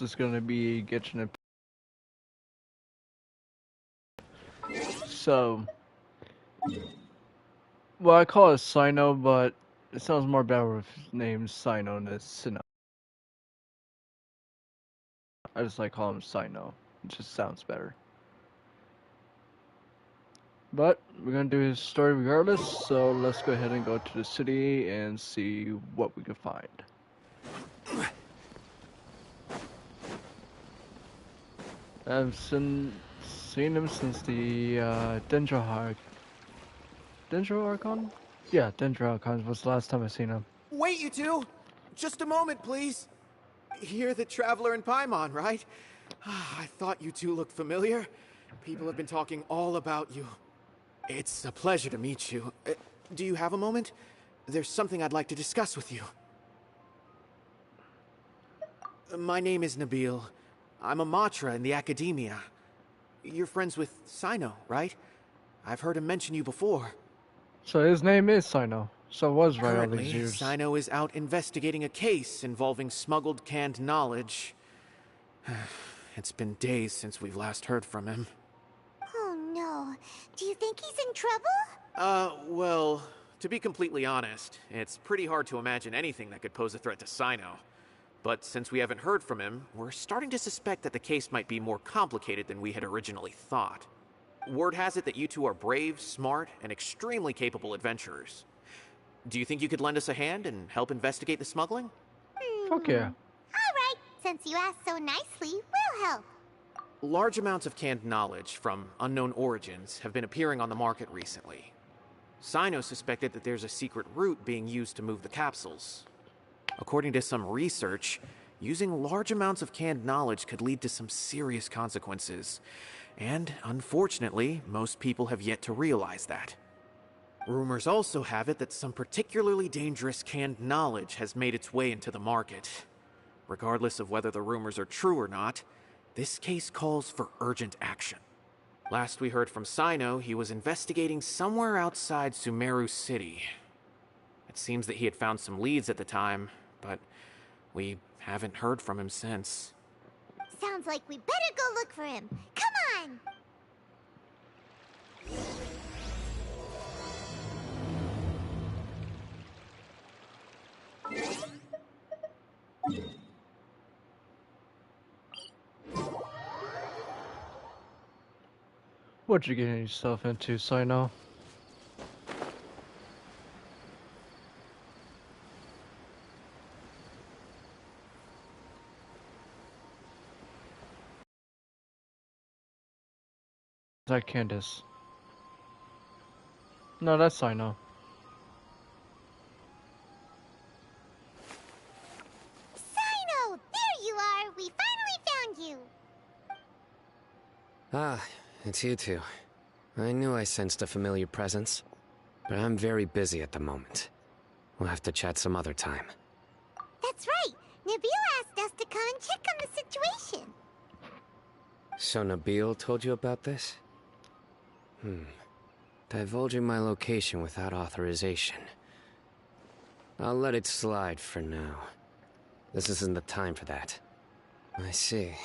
is gonna be Genshin. So, well, I call it cyno, but it sounds more better with names cyno than cyno. I just like calling him cyno. It just sounds better. But we're gonna do his story regardless, so let's go ahead and go to the city and see what we can find. I've seen him since the Dendro Archon? Yeah, Dendro Archon was the last time I seen him. Wait, you two! Just a moment, please. You're the Traveler in Paimon, right? I thought you two looked familiar. People have been talking all about you. It's a pleasure to meet you. Do you have a moment? There's something I'd like to discuss with you. My name is Nabil. I'm a Matra in the Academia. You're friends with Cyno, right? I've heard him mention you before. So his name is Cyno. So it was right all these Currently, years. Cyno is out investigating a case involving smuggled canned knowledge. It's been days since we've last heard from him. Oh no. Do you think he's in trouble? Well, to be completely honest, it's pretty hard to imagine anything that could pose a threat to Cyno. But since we haven't heard from him, we're starting to suspect that the case might be more complicated than we had originally thought. Word has it that you two are brave, smart, and extremely capable adventurers. Do you think you could lend us a hand and help investigate the smuggling? Fuck yeah. Alright, since you asked so nicely, we'll help. Large amounts of canned knowledge from unknown origins have been appearing on the market recently. Cyno suspected that there's a secret route being used to move the capsules. According to some research, using large amounts of canned knowledge could lead to some serious consequences. And, unfortunately, most people have yet to realize that. Rumors also have it that some particularly dangerous canned knowledge has made its way into the market. Regardless of whether the rumors are true or not, this case calls for urgent action. Last we heard from Cyno, he was investigating somewhere outside Sumeru City. It seems that he had found some leads at the time, but we haven't heard from him since. Sounds like we better go look for him. Come on! What you getting yourself into, Cyno? Is that Candace? No, that's Cyno. Cyno! There you are! We finally found you! Ah, it's you two. I knew I sensed a familiar presence, but I'm very busy at the moment. We'll have to chat some other time. That's right! Nabil asked us to come and check on the situation. So Nabil told you about this? Divulging my location without authorization. I'll let it slide for now. This isn't the time for that. I see.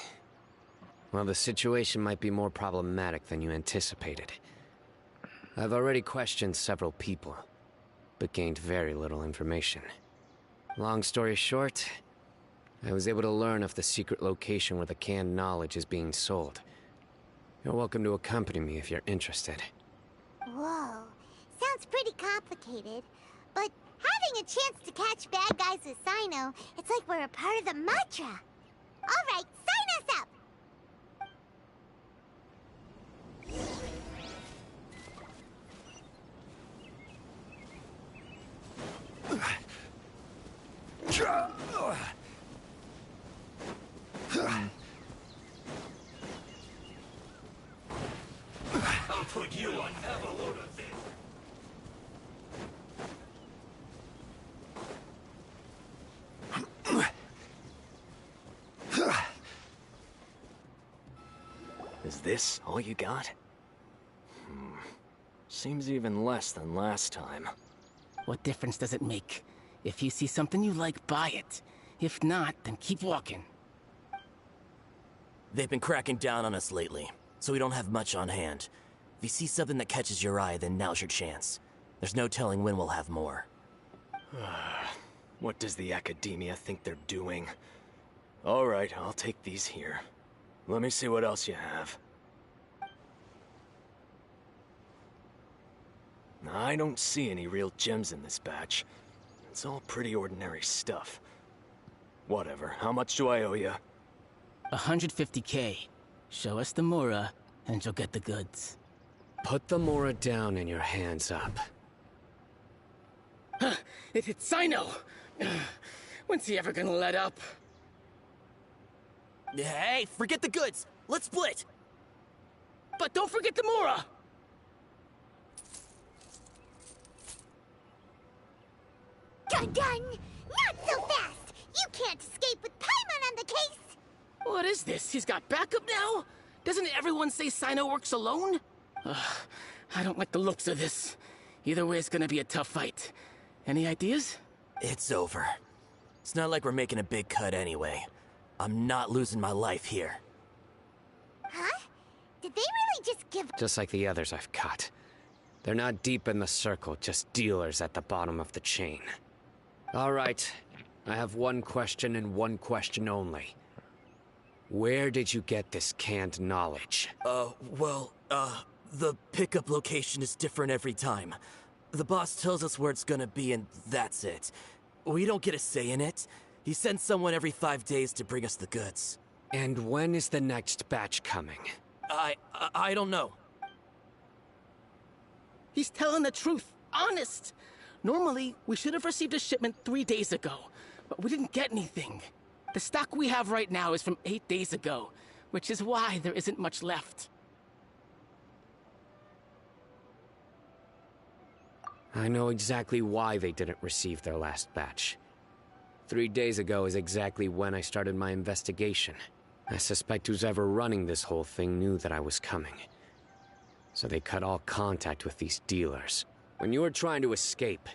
Well, the situation might be more problematic than you anticipated. I've already questioned several people, but gained very little information. Long story short, I was able to learn of the secret location where the canned knowledge is being sold. You're welcome to accompany me if you're interested. Whoa. Sounds pretty complicated. But having a chance to catch bad guys with Cyno, it's like we're a part of the Matra. Alright, sign us up! I'll put you on a load of this. Is this all you got? Seems even less than last time. What difference does it make? If you see something you like, buy it. If not, then keep walking. They've been cracking down on us lately, so we don't have much on hand. If you see something that catches your eye, then now's your chance. There's no telling when we'll have more. What does the Academia think they're doing? Alright, I'll take these here. Let me see what else you have. I don't see any real gems in this batch. It's all pretty ordinary stuff. Whatever, how much do I owe you? 150K. Show us the Mora, and you'll get the goods. Put the Mora down and your hands up. It's cyno! When's he ever gonna let up? Hey, forget the goods! Let's split! But don't forget the Mora! Dun dun! Not so fast! You can't escape with Paimon on the case! What is this? He's got backup now? Doesn't everyone say cyno works alone? I don't like the looks of this. Either way, it's gonna be a tough fight. Any ideas? It's over. It's not like we're making a big cut anyway. I'm not losing my life here. Huh? Did they really just give... Just like the others I've caught. They're not deep in the circle, just dealers at the bottom of the chain. All right, I have one question and one question only. Where did you get this canned knowledge? The pickup location is different every time. The boss tells us where it's gonna be and that's it. We don't get a say in it. He sends someone every 5 days to bring us the goods. And when is the next batch coming? I don't know. He's telling the truth. Honest. Normally, we should have received a shipment 3 days ago, but we didn't get anything. The stock we have right now is from 8 days ago, which is why there isn't much left. I know exactly why they didn't receive their last batch. 3 days ago is exactly when I started my investigation. I suspect who's ever running this whole thing knew that I was coming. So they cut all contact with these dealers. When you were trying to escape,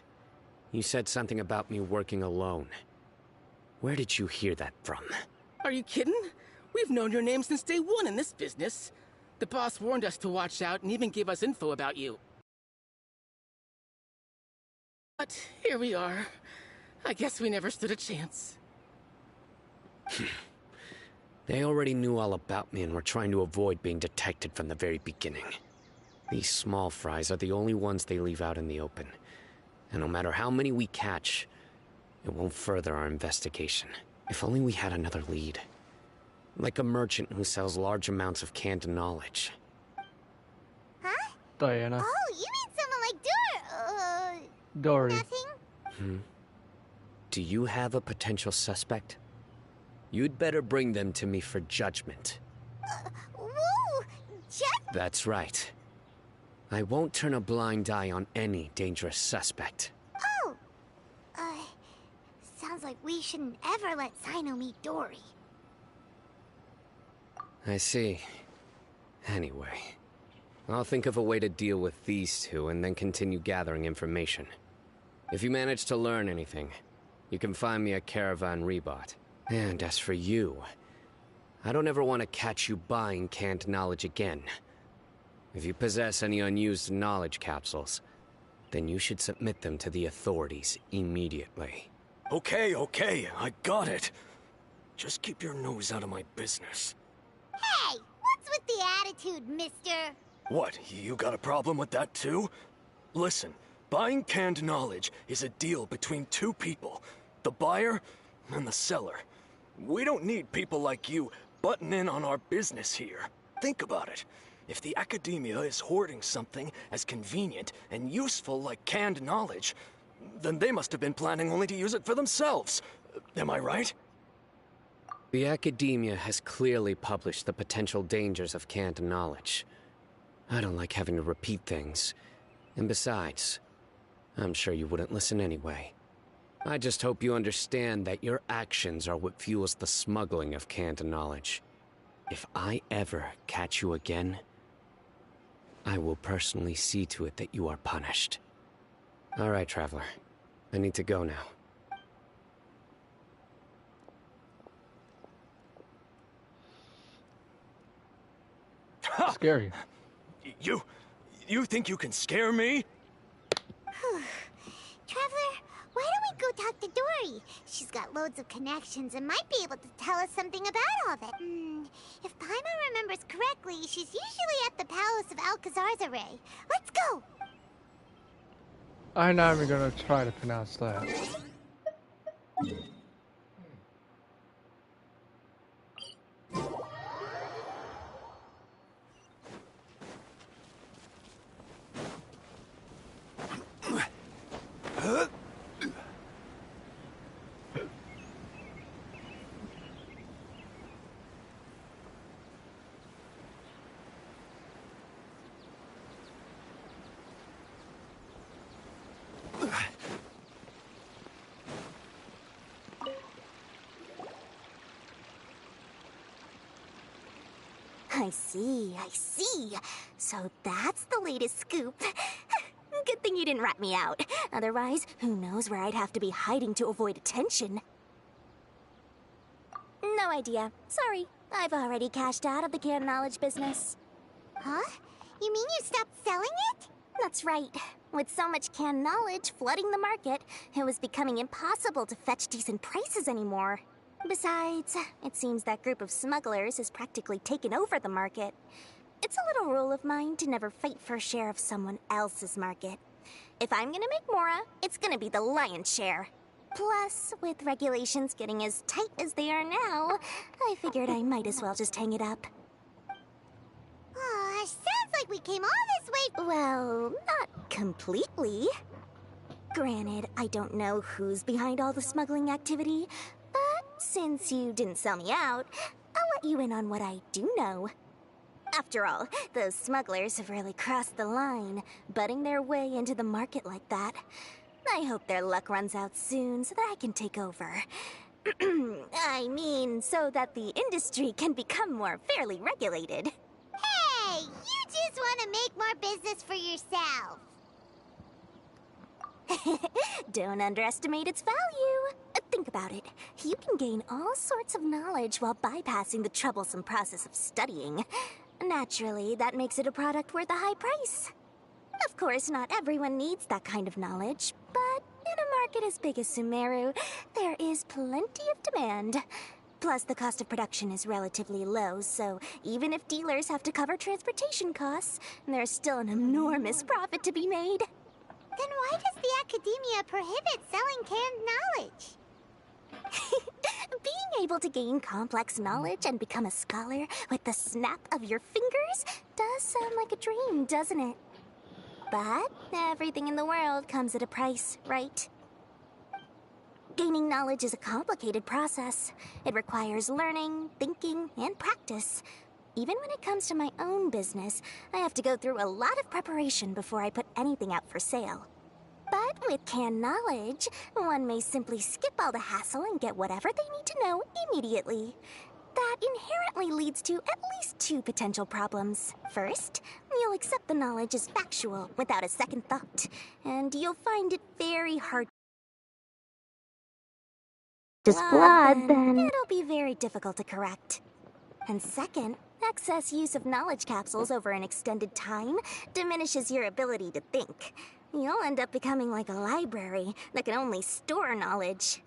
you said something about me working alone. Where did you hear that from? Are you kidding? We've known your name since day one in this business. The boss warned us to watch out and even gave us info about you. But here we are. I guess we never stood a chance. They already knew all about me and were trying to avoid being detected from the very beginning. These small fries are the only ones they leave out in the open. And no matter how many we catch, it won't further our investigation. If only we had another lead. Like a merchant who sells large amounts of canned knowledge. Huh? Diana. Oh, you mean someone like Dory. nothing? Do you have a potential suspect? You'd better bring them to me for judgment. Whoa! That's right. I won't turn a blind eye on any dangerous suspect. Oh! Sounds like we shouldn't ever let Cyno meet Dory. I see. Anyway, I'll think of a way to deal with these two and then continue gathering information. If you manage to learn anything, you can find me a Caravan Rebot. And as for you, I don't ever want to catch you buying canned knowledge again. If you possess any unused knowledge capsules, then you should submit them to the authorities immediately. Okay, I got it. Just keep your nose out of my business. Hey! What's with the attitude, mister? What, you got a problem with that too? Listen, buying canned knowledge is a deal between two people. The buyer and the seller. We don't need people like you butting in on our business here. Think about it. If the Academia is hoarding something as convenient and useful like canned knowledge, then they must have been planning only to use it for themselves. Am I right? The Academia has clearly published the potential dangers of canned knowledge. I don't like having to repeat things. And besides, I'm sure you wouldn't listen anyway. I just hope you understand that your actions are what fuels the smuggling of canned knowledge. If I ever catch you again, I will personally see to it that you are punished. All right, Traveler. I need to go now. Scary. You think you can scare me? Traveler, why don't we go talk to Dory? She's got loads of connections and might be able to tell us something about all that. If Paimon remembers correctly, she's usually at the Palace of Alcazar's Array. Let's go! I'm not even gonna try to pronounce that. I see. So that's the latest scoop. Good thing you didn't rat me out. Otherwise, who knows where I'd have to be hiding to avoid attention. No idea. Sorry. I've already cashed out of the canned knowledge business. Huh? You mean you stopped selling it? That's right. With so much canned knowledge flooding the market, it was becoming impossible to fetch decent prices anymore. Besides, it seems that group of smugglers has practically taken over the market. It's a little rule of mine to never fight for a share of someone else's market. If I'm gonna make Mora, it's gonna be the lion's share. Plus, with regulations getting as tight as they are now, I figured I might as well just hang it up. Oh, sounds like we came all this way. Well, not completely. Granted, I don't know who's behind all the smuggling activity, but since you didn't sell me out, I'll let you in on what I do know. After all, those smugglers have really crossed the line, butting their way into the market like that. I hope their luck runs out soon so that I can take over. I mean, so that the industry can become more fairly regulated. Hey, you just want to make more business for yourself. Don't underestimate its value. Think about it. You can gain all sorts of knowledge while bypassing the troublesome process of studying. Naturally, that makes it a product worth a high price. Of course, not everyone needs that kind of knowledge, but in a market as big as Sumeru, there is plenty of demand. Plus, the cost of production is relatively low, so even if dealers have to cover transportation costs, there's still an enormous profit to be made. Then why does the Academia prohibit selling canned knowledge? Being able to gain complex knowledge and become a scholar with the snap of your fingers does sound like a dream, doesn't it? But everything in the world comes at a price, right? Gaining knowledge is a complicated process. It requires learning, thinking, and practice. Even when it comes to my own business, I have to go through a lot of preparation before I put anything out for sale. But with canned knowledge, one may simply skip all the hassle and get whatever they need to know immediately. That inherently leads to at least two potential problems. First, you'll accept the knowledge as factual without a second thought, and you'll find it very hard. Just blood, then it'll be very difficult to correct. And second, excess use of knowledge capsules over an extended time diminishes your ability to think. You'll end up becoming like a library that can only store knowledge.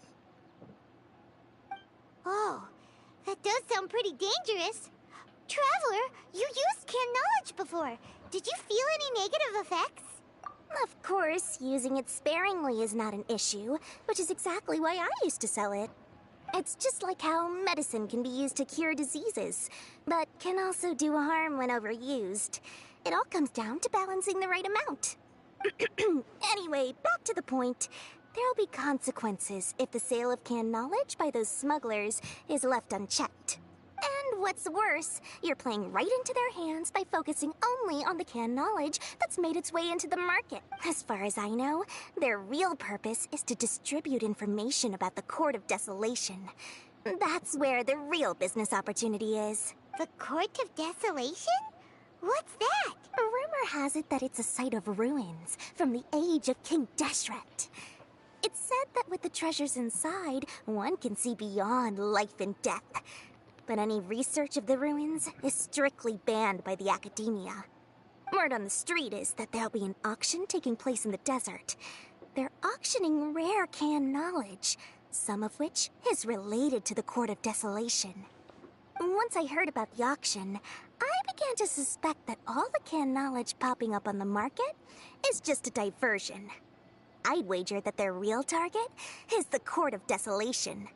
Oh, that does sound pretty dangerous. Traveler, you used canned knowledge before. Did you feel any negative effects? Of course, using it sparingly is not an issue, which is exactly why I used to sell it. It's just like how medicine can be used to cure diseases, but can also do harm when overused. It all comes down to balancing the right amount. Anyway, back to the point. There'll be consequences if the sale of canned knowledge by those smugglers is left unchecked. And what's worse, you're playing right into their hands by focusing only on the canned knowledge that's made its way into the market. As far as I know, their real purpose is to distribute information about the Court of Desolation. That's where the real business opportunity is. The Court of Desolation? What's that? A rumor has it that it's a site of ruins from the age of King Deshret. It's said that with the treasures inside, one can see beyond life and death. but any research of the ruins is strictly banned by the academia. Word on the street is that there'll be an auction taking place in the desert. They're auctioning rare canned knowledge, some of which is related to the Court of Desolation. Once I heard about the auction, I began to suspect that all the canned knowledge popping up on the market is just a diversion. I'd wager that their real target is the Court of Desolation.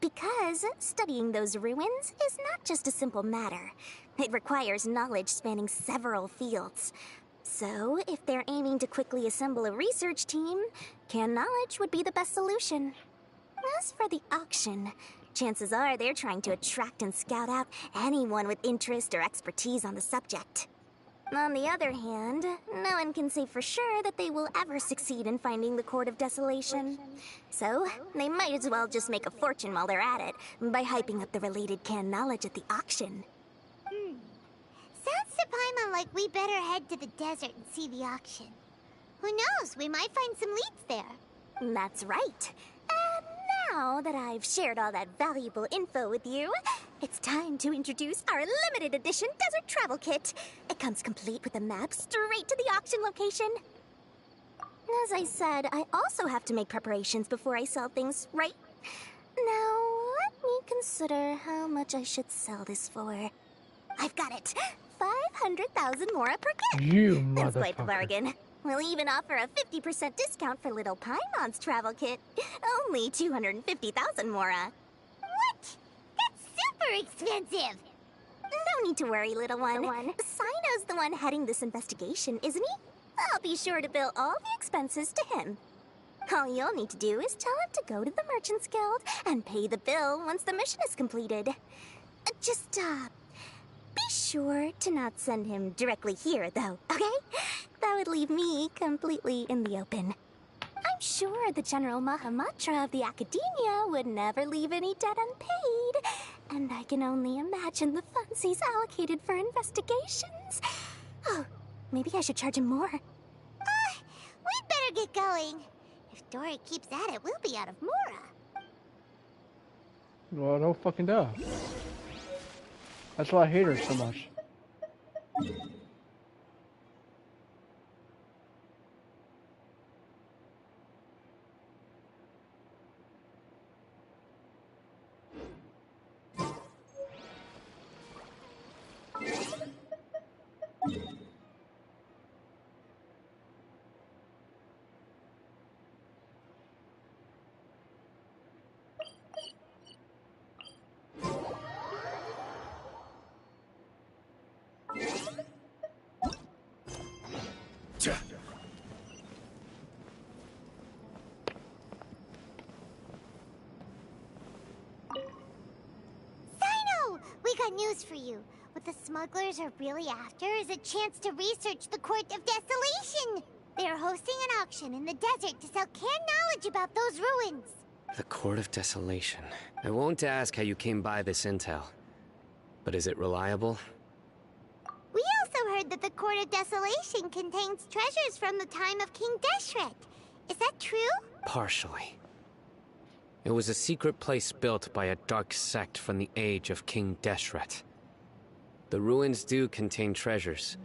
Because studying those ruins is not just a simple matter. It requires knowledge spanning several fields. So, if they're aiming to quickly assemble a research team, canned knowledge would be the best solution. As for the auction, chances are they're trying to attract and scout out anyone with interest or expertise on the subject. On the other hand, no one can say for sure that they will ever succeed in finding the Court of Desolation. So, they might as well just make a fortune while they're at it by hyping up the related canned knowledge at the auction. Sounds to Paimon like we better head to the desert and see the auction. Who knows, we might find some leads there. That's right. And now that I've shared all that valuable info with you, it's time to introduce our limited edition desert travel kit. It comes complete with a map straight to the auction location. As I said, I also have to make preparations before I sell things, right? Now, let me consider how much I should sell this for. I've got it! 500,000 mora per kit! You That's quite the motherfucker. bargain. We'll even offer a 50% discount for little Paimon's travel kit. Only 250,000 mora. What? That's super expensive! No need to worry, little one. Cyno's the one heading this investigation, isn't he? I'll be sure to bill all the expenses to him. All you'll need to do is tell him to go to the Merchants Guild and pay the bill once the mission is completed. Just, be sure to not send him directly here, though, okay? That would leave me completely in the open. I'm sure the General Mahamatra of the Academia would never leave any debt unpaid, and I can only imagine the funds he's allocated for investigations. Oh, maybe I should charge him more. We'd better get going. If Dory keeps at it, we'll be out of mora. Well, no fucking duh. That's why I hate her so much. Cyno! We got news for you. What the smugglers are really after is a chance to research the Court of Desolation. They are hosting an auction in the desert to sell canned knowledge about those ruins. The Court of Desolation. I won't ask how you came by this intel. But is it reliable? We also heard that the Court of Desolation contains treasures from the time of King Deshret. Is that true? Partially. It was a secret place built by a dark sect from the age of King Deshret. The ruins do contain treasures,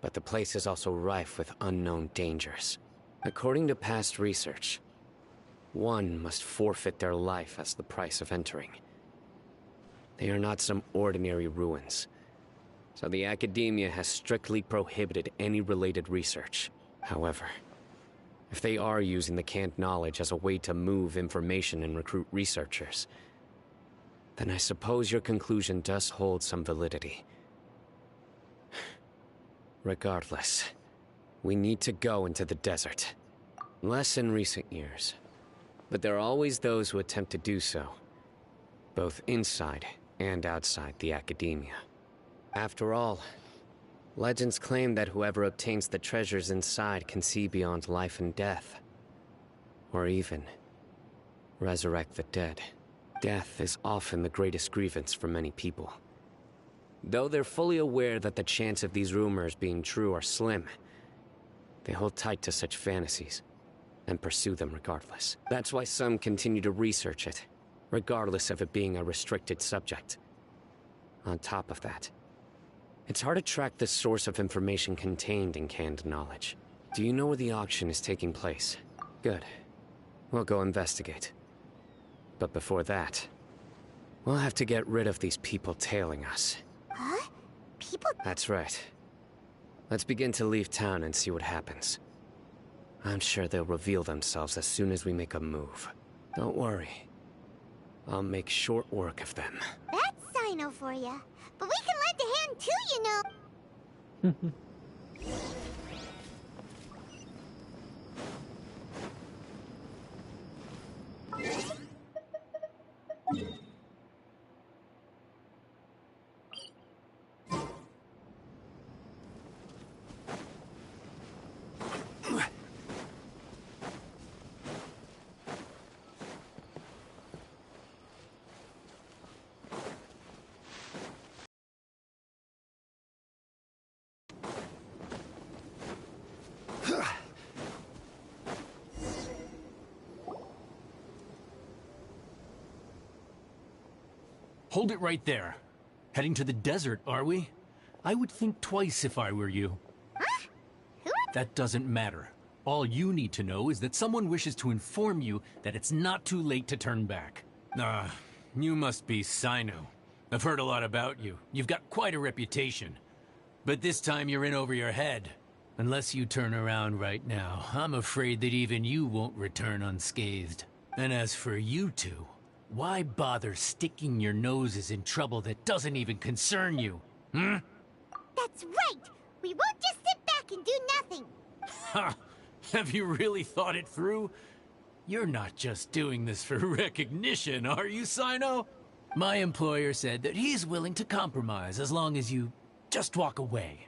but the place is also rife with unknown dangers. According to past research, one must forfeit their life as the price of entering. They are not some ordinary ruins, so the Academia has strictly prohibited any related research. However, if they are using the canned knowledge as a way to move information and recruit researchers, then I suppose your conclusion does hold some validity. Regardless, we need to go into the desert. Less in recent years, but there are always those who attempt to do so, both inside and outside the Academia. After all, legends claim that whoever obtains the treasures inside can see beyond life and death, or even resurrect the dead. Death is often the greatest grievance for many people. Though they're fully aware that the chance of these rumors being true are slim, they hold tight to such fantasies and pursue them regardless. That's why some continue to research it, regardless of it being a restricted subject. On top of that, it's hard to track the source of information contained in canned knowledge. Do you know where the auction is taking place? Good. We'll go investigate. But before that, we'll have to get rid of these people tailing us. Huh? People? That's right. Let's begin to leave town and see what happens. I'm sure they'll reveal themselves as soon as we make a move. Don't worry. I'll make short work of them. That's cyno for ya. But we can lend a hand too, you know. Hold it right there. Heading to the desert, are we? I would think twice if I were you. Huh? Who? That doesn't matter. All you need to know is that someone wishes to inform you that it's not too late to turn back. You must be Cyno. I've heard a lot about you. You've got quite a reputation. But this time you're in over your head. Unless you turn around right now, I'm afraid that even you won't return unscathed. And as for you two, why bother sticking your noses in trouble that doesn't even concern you? Hmm? That's right! We won't just sit back and do nothing! Ha! Have you really thought it through? You're not just doing this for recognition, are you, Cyno? My employer said that he's willing to compromise as long as you just walk away.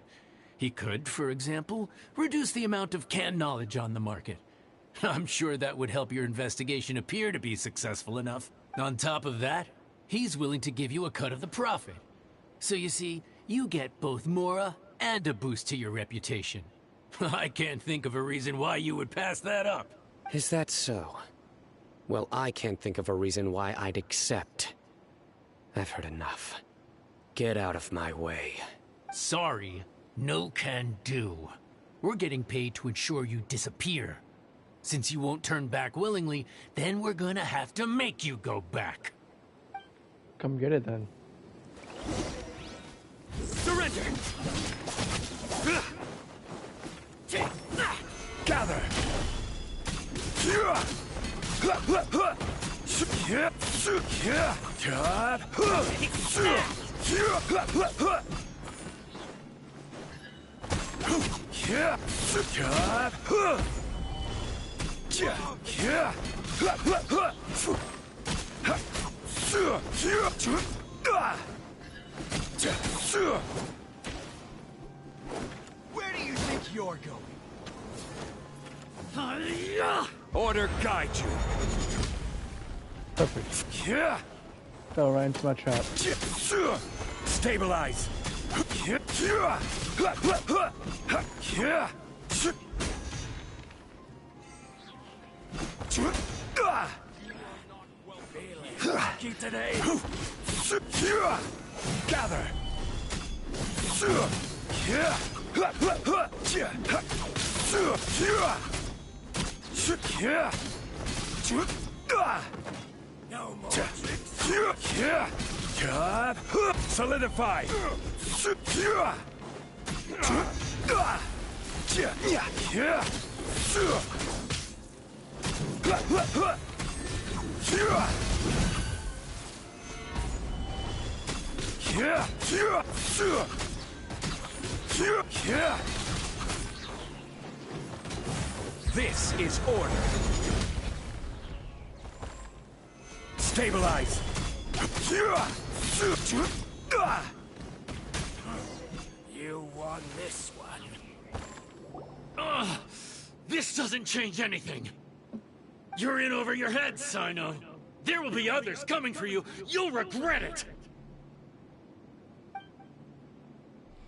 He could, for example, reduce the amount of canned knowledge on the market. I'm sure that would help your investigation appear to be successful enough. On top of that, he's willing to give you a cut of the profit. So you see, you get both Mora and a boost to your reputation. I can't think of a reason why you would pass that up. Is that so? Well, I can't think of a reason why I'd accept. I've heard enough. Get out of my way. Sorry, no can do. We're getting paid to ensure you disappear. Since you won't turn back willingly, then we're gonna have to make you go back. Come get it then. Surrender! Gather! Where do you think you're going? Order guide you. Perfect. Fell right into my trap. Stabilize. Lucky today. Gather. No more Solidify. This is order. Stabilize. You won this one. This doesn't change anything. You're in over your head, Cyno. There will be others coming for you. You'll regret it.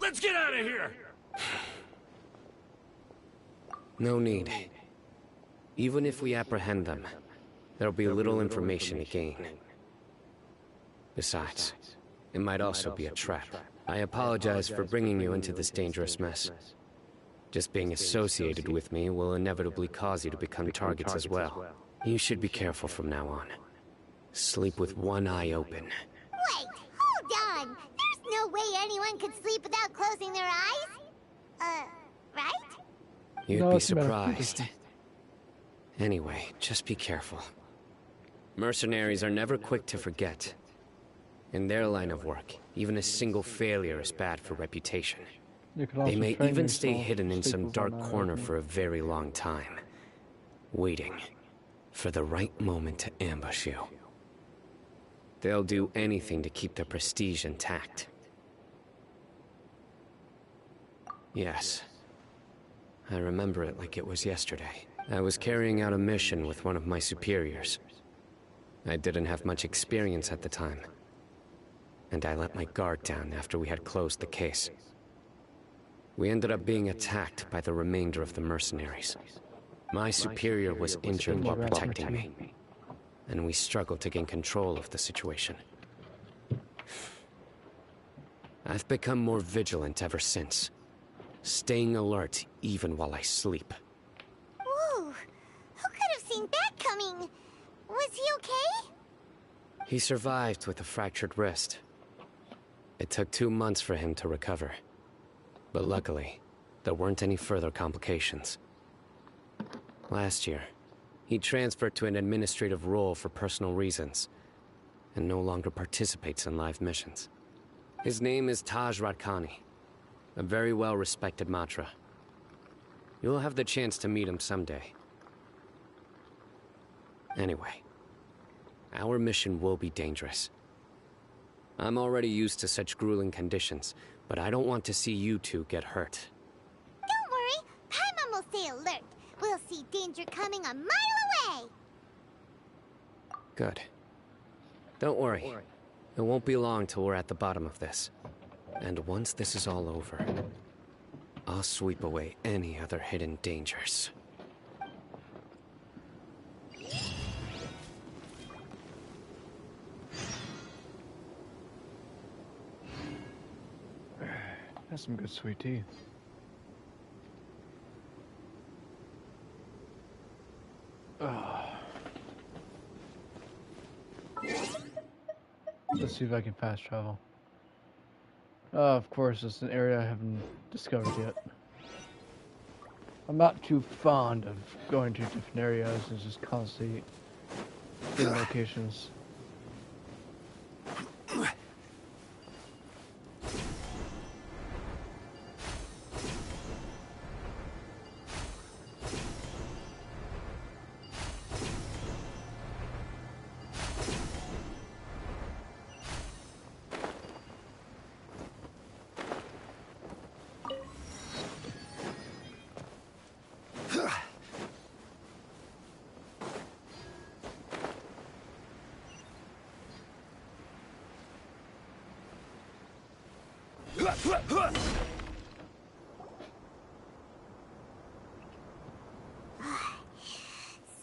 Let's get out of here. No need. Even if we apprehend them, there'll be little information to gain. Besides, it might also be a trap. I apologize for bringing you into this dangerous mess. Just being associated with me will inevitably cause you to become targets as well. You should be careful from now on. Sleep with one eye open. Wait, hold on! There's no way anyone could sleep without closing their eyes? Right? You'd No, be it's a matter of surprised. Anyway, just be careful. Mercenaries are never quick to forget. In their line of work, even a single failure is bad for reputation. You could They also may train even stay yourself hidden to in sleep some with dark one eye corner open. for a very long time, waiting for the right moment to ambush you. They'll do anything to keep their prestige intact. Yes. I remember it like it was yesterday. I was carrying out a mission with one of my superiors. I didn't have much experience at the time, and I let my guard down after we had closed the case. We ended up being attacked by the remainder of the mercenaries. My superior was injured while protecting me, and we struggled to gain control of the situation. I've become more vigilant ever since, staying alert even while I sleep. Whoa! Who could have seen that coming? Was he okay? He survived with a fractured wrist. It took 2 months for him to recover. But luckily, there weren't any further complications. Last year, he transferred to an administrative role for personal reasons, and no longer participates in live missions. His name is Taj Radkani, a very well-respected Matra. You'll have the chance to meet him someday. Anyway, our mission will be dangerous. I'm already used to such grueling conditions, but I don't want to see you two get hurt. Don't worry, Paimon will stay alert. We'll see danger coming a mile away. Good. Don't worry. It won't be long till we're at the bottom of this. And once this is all over, I'll sweep away any other hidden dangers. That's some good sweet tea. Let's see if I can fast travel. Of course, it's an area I haven't discovered yet. I'm not too fond of going to different areas and just constantly getting locations.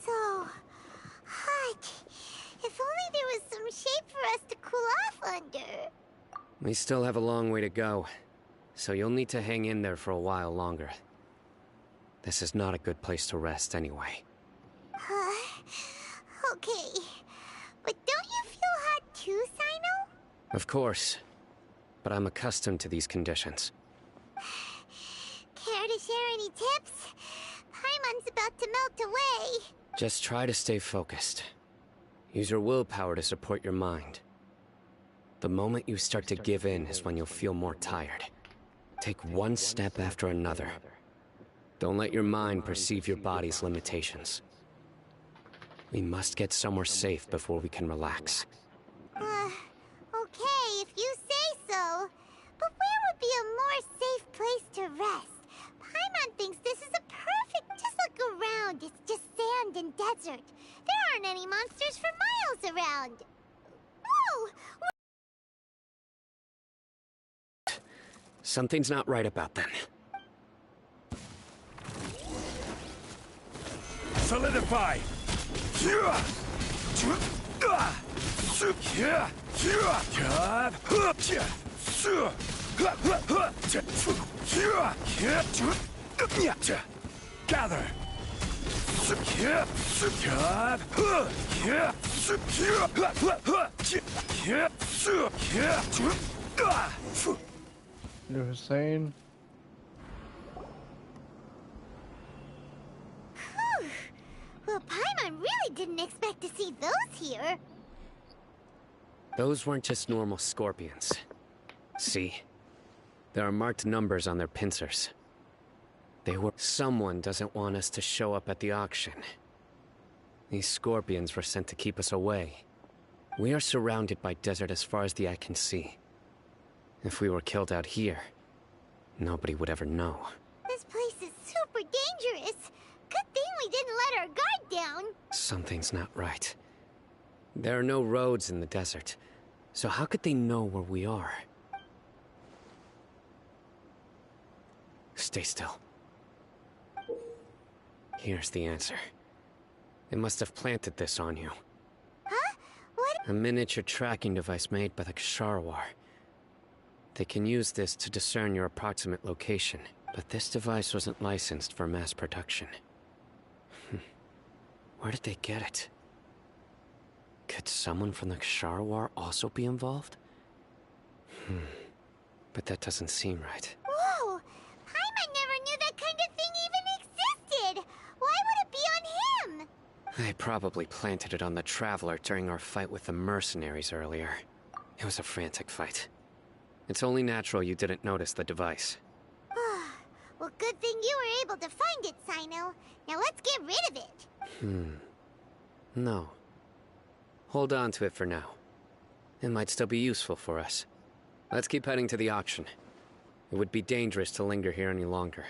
So hot. If only there was some shade for us to cool off under. We still have a long way to go, so you'll need to hang in there for a while longer. This is not a good place to rest anyway. Okay. But don't you feel hot too, cyno? Of course, but I'm accustomed to these conditions. Care to share any tips? Paimon's about to melt away. Just try to stay focused. Use your willpower to support your mind. The moment you start to give in is when you'll feel more tired. Take one step after another. Don't let your mind perceive your body's limitations. We must get somewhere safe before we can relax. Okay, if you say so. But where would be a more safe place to rest? Paimon thinks this is a perfect... Just look around. It's just sand and desert. There aren't any monsters for miles around. Whoa! Something's not right about them. Solidify! Gather. You were saying? Well, Paimon really didn't expect to see those here. Those weren't just normal scorpions. See? There are marked numbers on their pincers. They were... Someone doesn't want us to show up at the auction. These scorpions were sent to keep us away. We are surrounded by desert as far as the eye can see. If we were killed out here, nobody would ever know. This place is super dangerous. Good thing we didn't let our guard down. Something's not right. There are no roads in the desert, so how could they know where we are? Stay still. Here's the answer. They must have planted this on you. Huh? What? A miniature tracking device made by the Ksharawar. They can use this to discern your approximate location, but this device wasn't licensed for mass production. Where did they get it? Could someone from the Ksharawar also be involved? But that doesn't seem right. Whoa! Paimon never knew that kind of thing even existed! Why would it be on him? They probably planted it on the Traveler during our fight with the mercenaries earlier. It was a frantic fight. It's only natural you didn't notice the device. Well, good thing you were able to find it, Cyno. Now let's get rid of it. No. Hold on to it for now. It might still be useful for us. Let's keep heading to the auction. It would be dangerous to linger here any longer.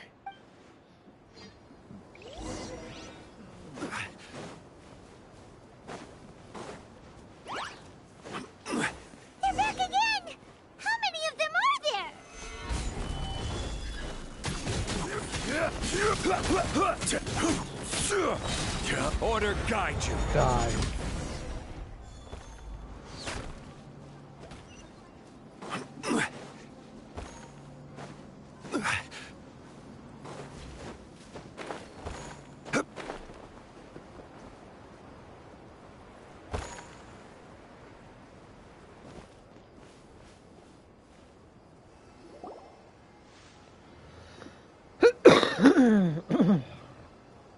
They're back again! How many of them are there? Order guide you. Die.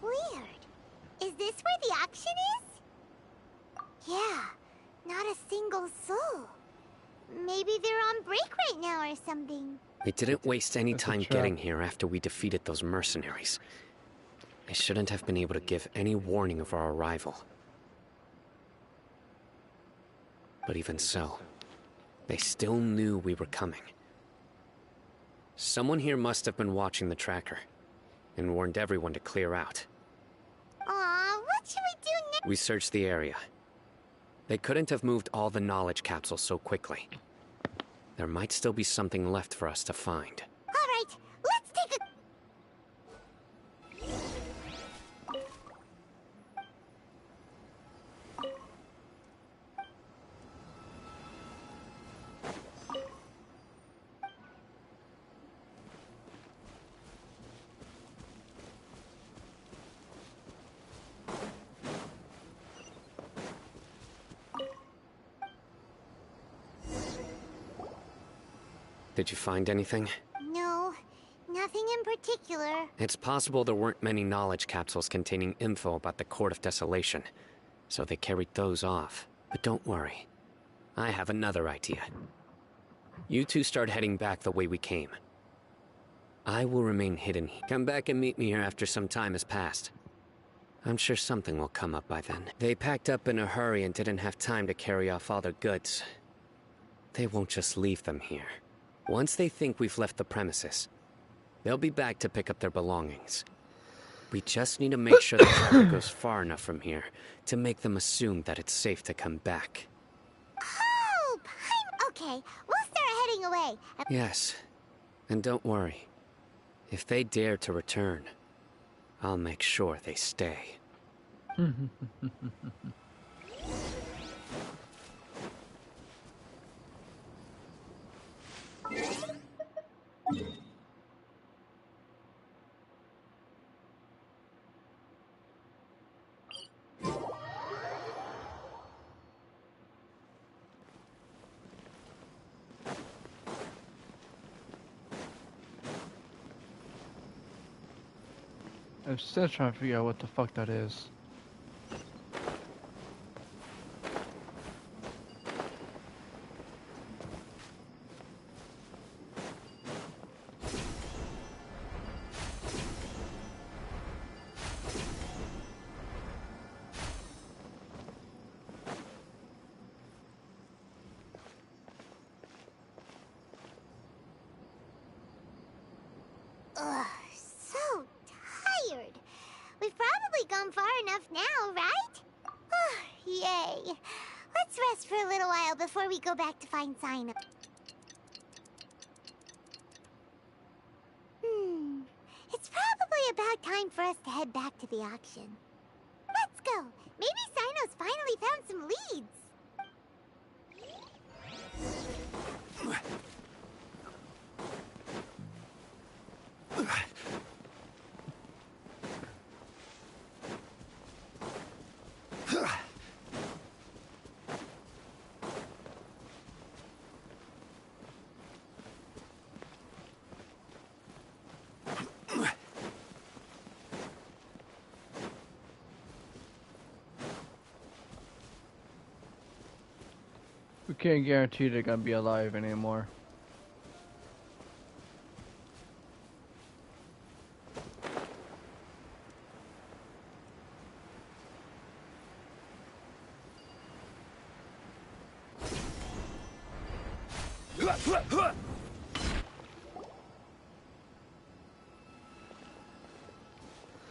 Weird. Is this where the auction is? Yeah, not a single soul. Maybe they're on break right now or something. We didn't waste any That's a time trap. getting here after we defeated those mercenaries. They shouldn't have been able to give any warning of our arrival. But even so, they still knew we were coming. Someone here must have been watching the tracker and warned everyone to clear out. Aw, what should we do next? We searched the area. They couldn't have moved all the knowledge capsules so quickly. There might still be something left for us to find. Alright, let's take a... Did you find anything? No, nothing in particular. It's possible there weren't many knowledge capsules containing info about the Court of Desolation, so they carried those off. But don't worry. I have another idea. You two start heading back the way we came. I will remain hidden. Come back and meet me here after some time has passed. I'm sure something will come up by then. They packed up in a hurry and didn't have time to carry off all their goods. They won't just leave them here. Once they think we've left the premises, they'll be back to pick up their belongings. We just need to make sure the tracker goes far enough from here to make them assume that it's safe to come back. Oh, okay, we'll start heading away. Yes, and don't worry. If they dare to return, I'll make sure they stay. I'm still trying to figure out what the fuck that is. Ugh, so tired. We've probably gone far enough now, right? Yay. Let's rest for a little while before we go back to find cyno. It's probably about time for us to head back to the auction. Let's go. Maybe cyno's finally found some leads. We can't guarantee they're gonna be alive anymore.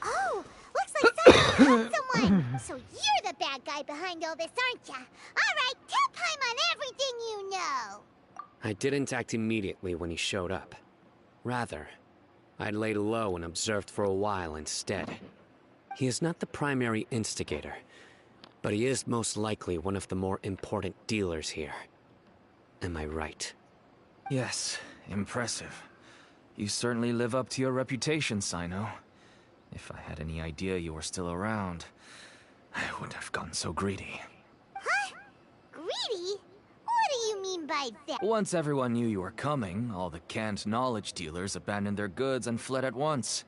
Oh, looks like cyno killed someone. So you're the bad guy behind all this, aren't ya? All right, tell Paimon everything you know. I didn't act immediately when he showed up. Rather, I laid low and observed for a while instead. He is not the primary instigator, but he is most likely one of the more important dealers here. Am I right? Yes, impressive. You certainly live up to your reputation, cyno. If I had any idea you were still around, I wouldn't have gotten so greedy. Huh? Greedy? What do you mean by that? Once everyone knew you were coming, all the canned knowledge dealers abandoned their goods and fled at once.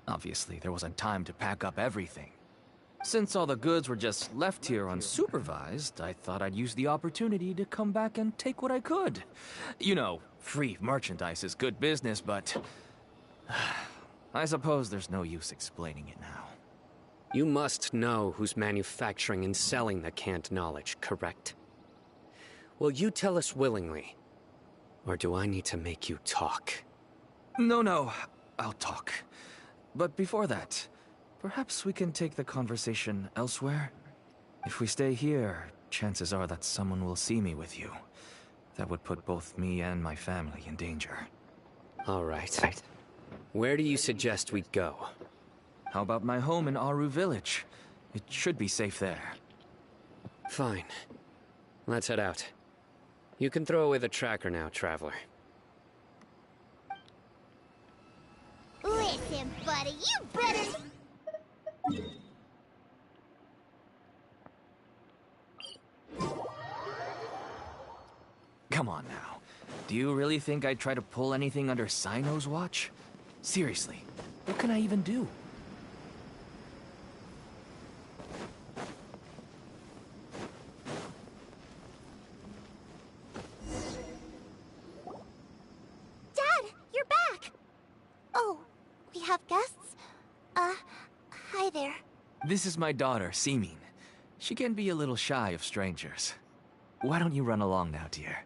Obviously, there wasn't time to pack up everything. Since all the goods were just left here unsupervised, I thought I'd use the opportunity to come back and take what I could. You know, free merchandise is good business, but I suppose there's no use explaining it now. You must know who's manufacturing and selling the canned knowledge, correct? Will you tell us willingly? Or do I need to make you talk? No, I'll talk. But before that, perhaps we can take the conversation elsewhere? If we stay here, chances are that someone will see me with you. That would put both me and my family in danger. All right. Where do you suggest we go? How about my home in Aru Village? It should be safe there. Fine. Let's head out. You can throw away the tracker now, Traveler. Listen, buddy, you better... Come on now. Do you really think I'd try to pull anything under Cyno's watch? Seriously, what can I even do? Dad, you're back! Oh, we have guests? Hi there. This is my daughter, Simin. She can be a little shy of strangers. Why don't you run along now, dear?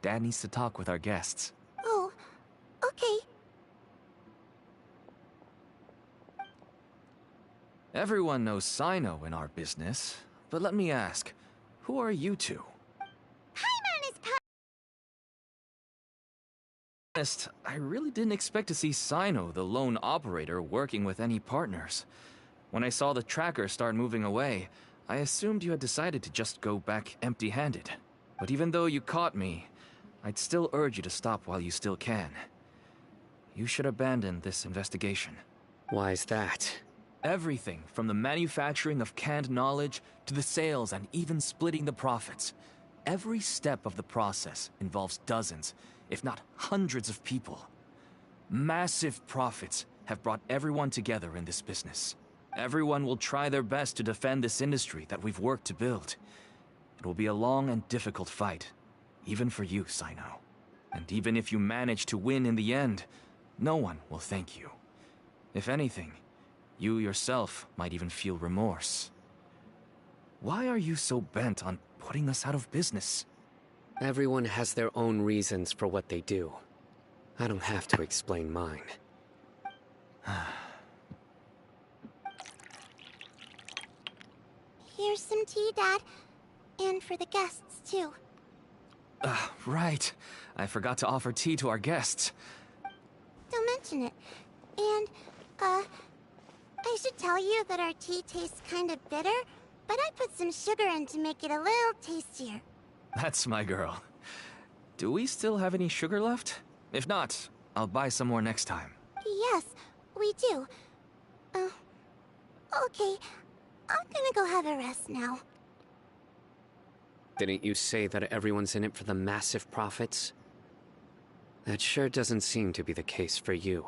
Dad needs to talk with our guests. Oh, okay. Everyone knows Cyno in our business, but let me ask, who are you two? Paimon is Honest, I really didn't expect to see Cyno, the lone operator, working with any partners. When I saw the tracker start moving away, I assumed you had decided to just go back empty-handed. But even though you caught me, I'd still urge you to stop while you still can. You should abandon this investigation. Why is that? Everything from the manufacturing of canned knowledge to the sales and even splitting the profits. Every step of the process involves dozens, if not hundreds of people. Massive profits have brought everyone together in this business. Everyone will try their best to defend this industry that we've worked to build. It will be a long and difficult fight, even for you, cyno. And even if you manage to win in the end, no one will thank you. If anything, you yourself might even feel remorse. Why are you so bent on putting us out of business? Everyone has their own reasons for what they do. I don't have to explain mine. Here's some tea, Dad. And for the guests, too. Right. I forgot to offer tea to our guests. Don't mention it. And, I should tell you that our tea tastes kind of bitter, but I put some sugar in to make it a little tastier. That's my girl. Do we still have any sugar left? If not, I'll buy some more next time. Yes, we do. Okay. I'm gonna go have a rest now. Didn't you say that everyone's in it for the massive profits? That sure doesn't seem to be the case for you.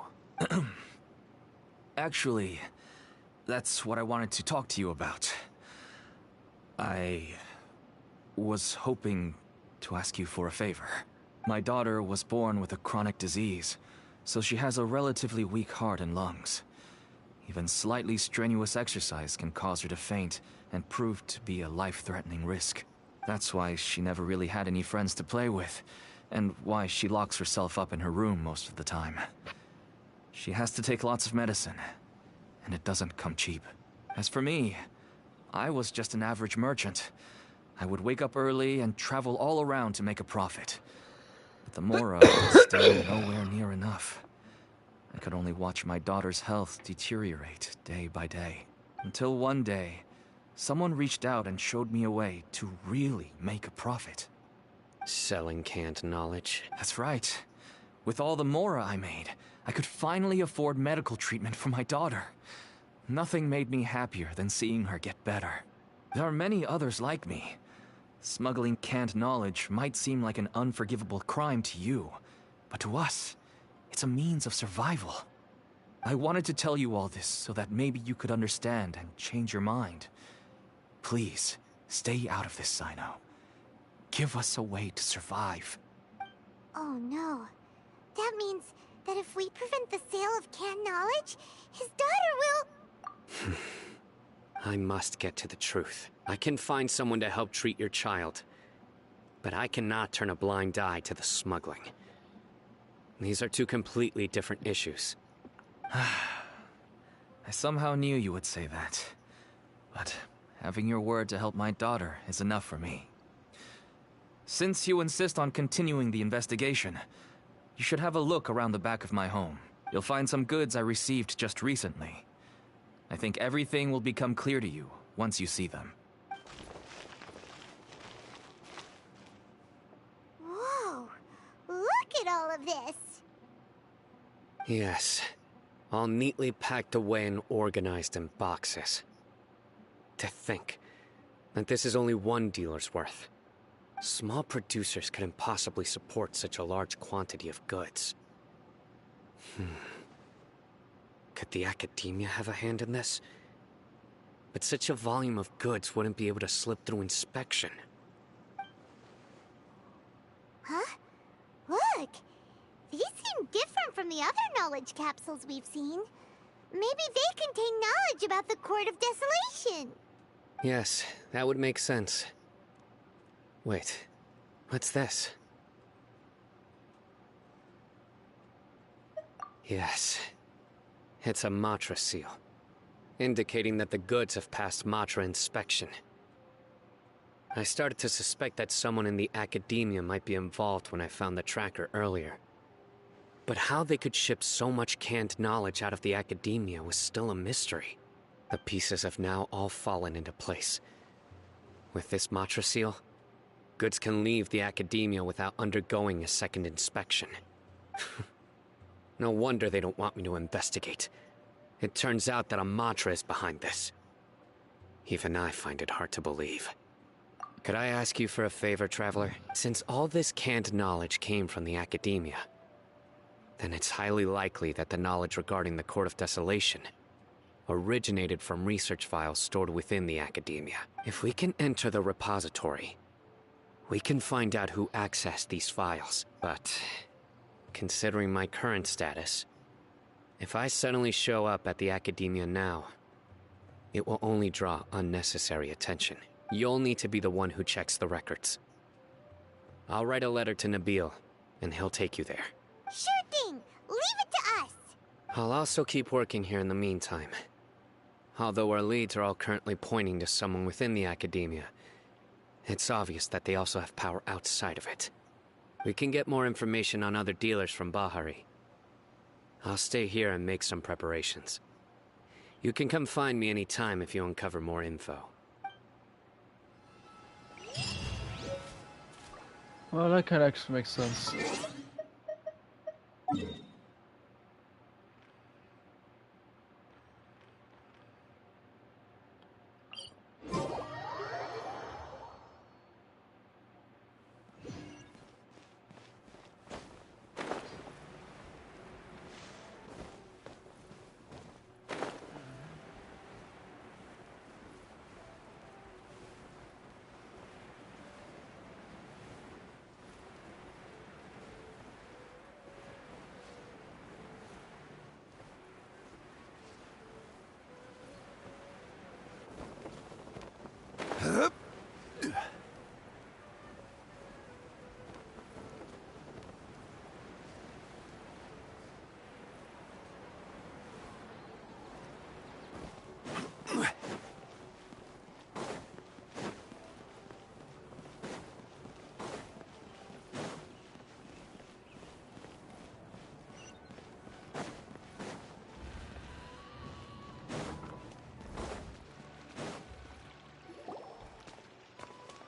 Actually, that's what I wanted to talk to you about. I was hoping to ask you for a favor. My daughter was born with a chronic disease, so she has a relatively weak heart and lungs. Even slightly strenuous exercise can cause her to faint and prove to be a life-threatening risk. That's why she never really had any friends to play with, and why she locks herself up in her room most of the time. She has to take lots of medicine, and it doesn't come cheap. As for me, I was just an average merchant. I would wake up early and travel all around to make a profit. But the Mora was still nowhere near enough. I could only watch my daughter's health deteriorate day by day. Until one day, someone reached out and showed me a way to really make a profit. Selling canned knowledge? That's right. With all the Mora I made, I could finally afford medical treatment for my daughter. Nothing made me happier than seeing her get better. There are many others like me. Smuggling canned knowledge might seem like an unforgivable crime to you, but to us, it's a means of survival. I wanted to tell you all this so that maybe you could understand and change your mind. Please, stay out of this, cyno. Give us a way to survive. Oh no. That means that if we prevent the sale of canned knowledge, his daughter will... I must get to the truth. I can find someone to help treat your child, but I cannot turn a blind eye to the smuggling. These are two completely different issues. I somehow knew you would say that. But having your word to help my daughter is enough for me. Since you insist on continuing the investigation, you should have a look around the back of my home. You'll find some goods I received just recently. I think everything will become clear to you once you see them. Whoa! Look at all of this! Yes, all neatly packed away and organized in boxes. To think that this is only one dealer's worth. Small producers couldn't possibly support such a large quantity of goods. Could the academia have a hand in this? But such a volume of goods wouldn't be able to slip through inspection. Huh? Look! These seem different from the other knowledge capsules we've seen. Maybe they contain knowledge about the Court of Desolation. Yes, that would make sense. Wait, what's this? Yes, it's a Matra seal, indicating that the goods have passed Matra inspection. I started to suspect that someone in the academia might be involved when I found the tracker earlier. But how they could ship so much canned knowledge out of the academia was still a mystery. The pieces have now all fallen into place. With this Matra seal, goods can leave the academia without undergoing a second inspection. No wonder they don't want me to investigate. It turns out that a Matra is behind this. Even I find it hard to believe. Could I ask you for a favor, Traveler? Since all this canned knowledge came from the academia, then it's highly likely that the knowledge regarding the Court of Desolation originated from research files stored within the Academia. If we can enter the repository, we can find out who accessed these files. But considering my current status, if I suddenly show up at the Academia now, it will only draw unnecessary attention. You'll need to be the one who checks the records. I'll write a letter to Nabil, and he'll take you there. Sure thing! Leave it to us! I'll also keep working here in the meantime. Although our leads are all currently pointing to someone within the Academia, it's obvious that they also have power outside of it. We can get more information on other dealers from Bahari. I'll stay here and make some preparations. You can come find me anytime if you uncover more info. Well, that kind of actually makes sense.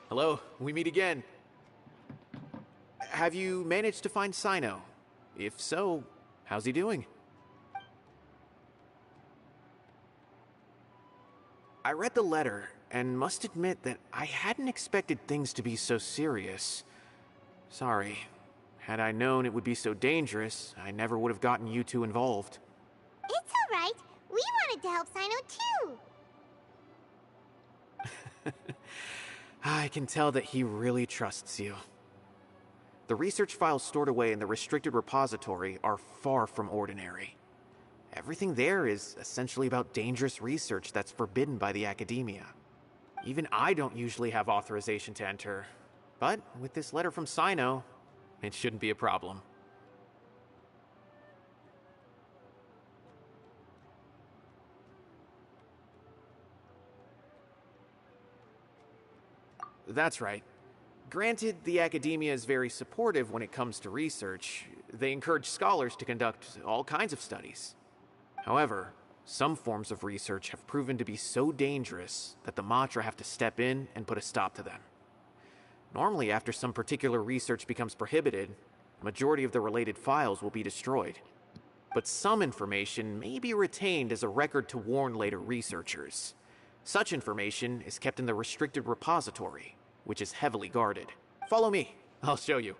Hello, we meet again. Have you managed to find Cyno? If so, how's he doing? I read the letter, and must admit that I hadn't expected things to be so serious. Sorry. Had I known it would be so dangerous, I never would have gotten you two involved. It's alright. We wanted to help Cyno too. I can tell that he really trusts you. The research files stored away in the restricted repository are far from ordinary. Everything there is essentially about dangerous research that's forbidden by the Academia. Even I don't usually have authorization to enter, but with this letter from Cyno, it shouldn't be a problem. That's right. Granted, the Academia is very supportive when it comes to research. They encourage scholars to conduct all kinds of studies. However, some forms of research have proven to be so dangerous that the Matra have to step in and put a stop to them. Normally, after some particular research becomes prohibited, the majority of the related files will be destroyed. But some information may be retained as a record to warn later researchers. Such information is kept in the restricted repository, which is heavily guarded. Follow me, I'll show you.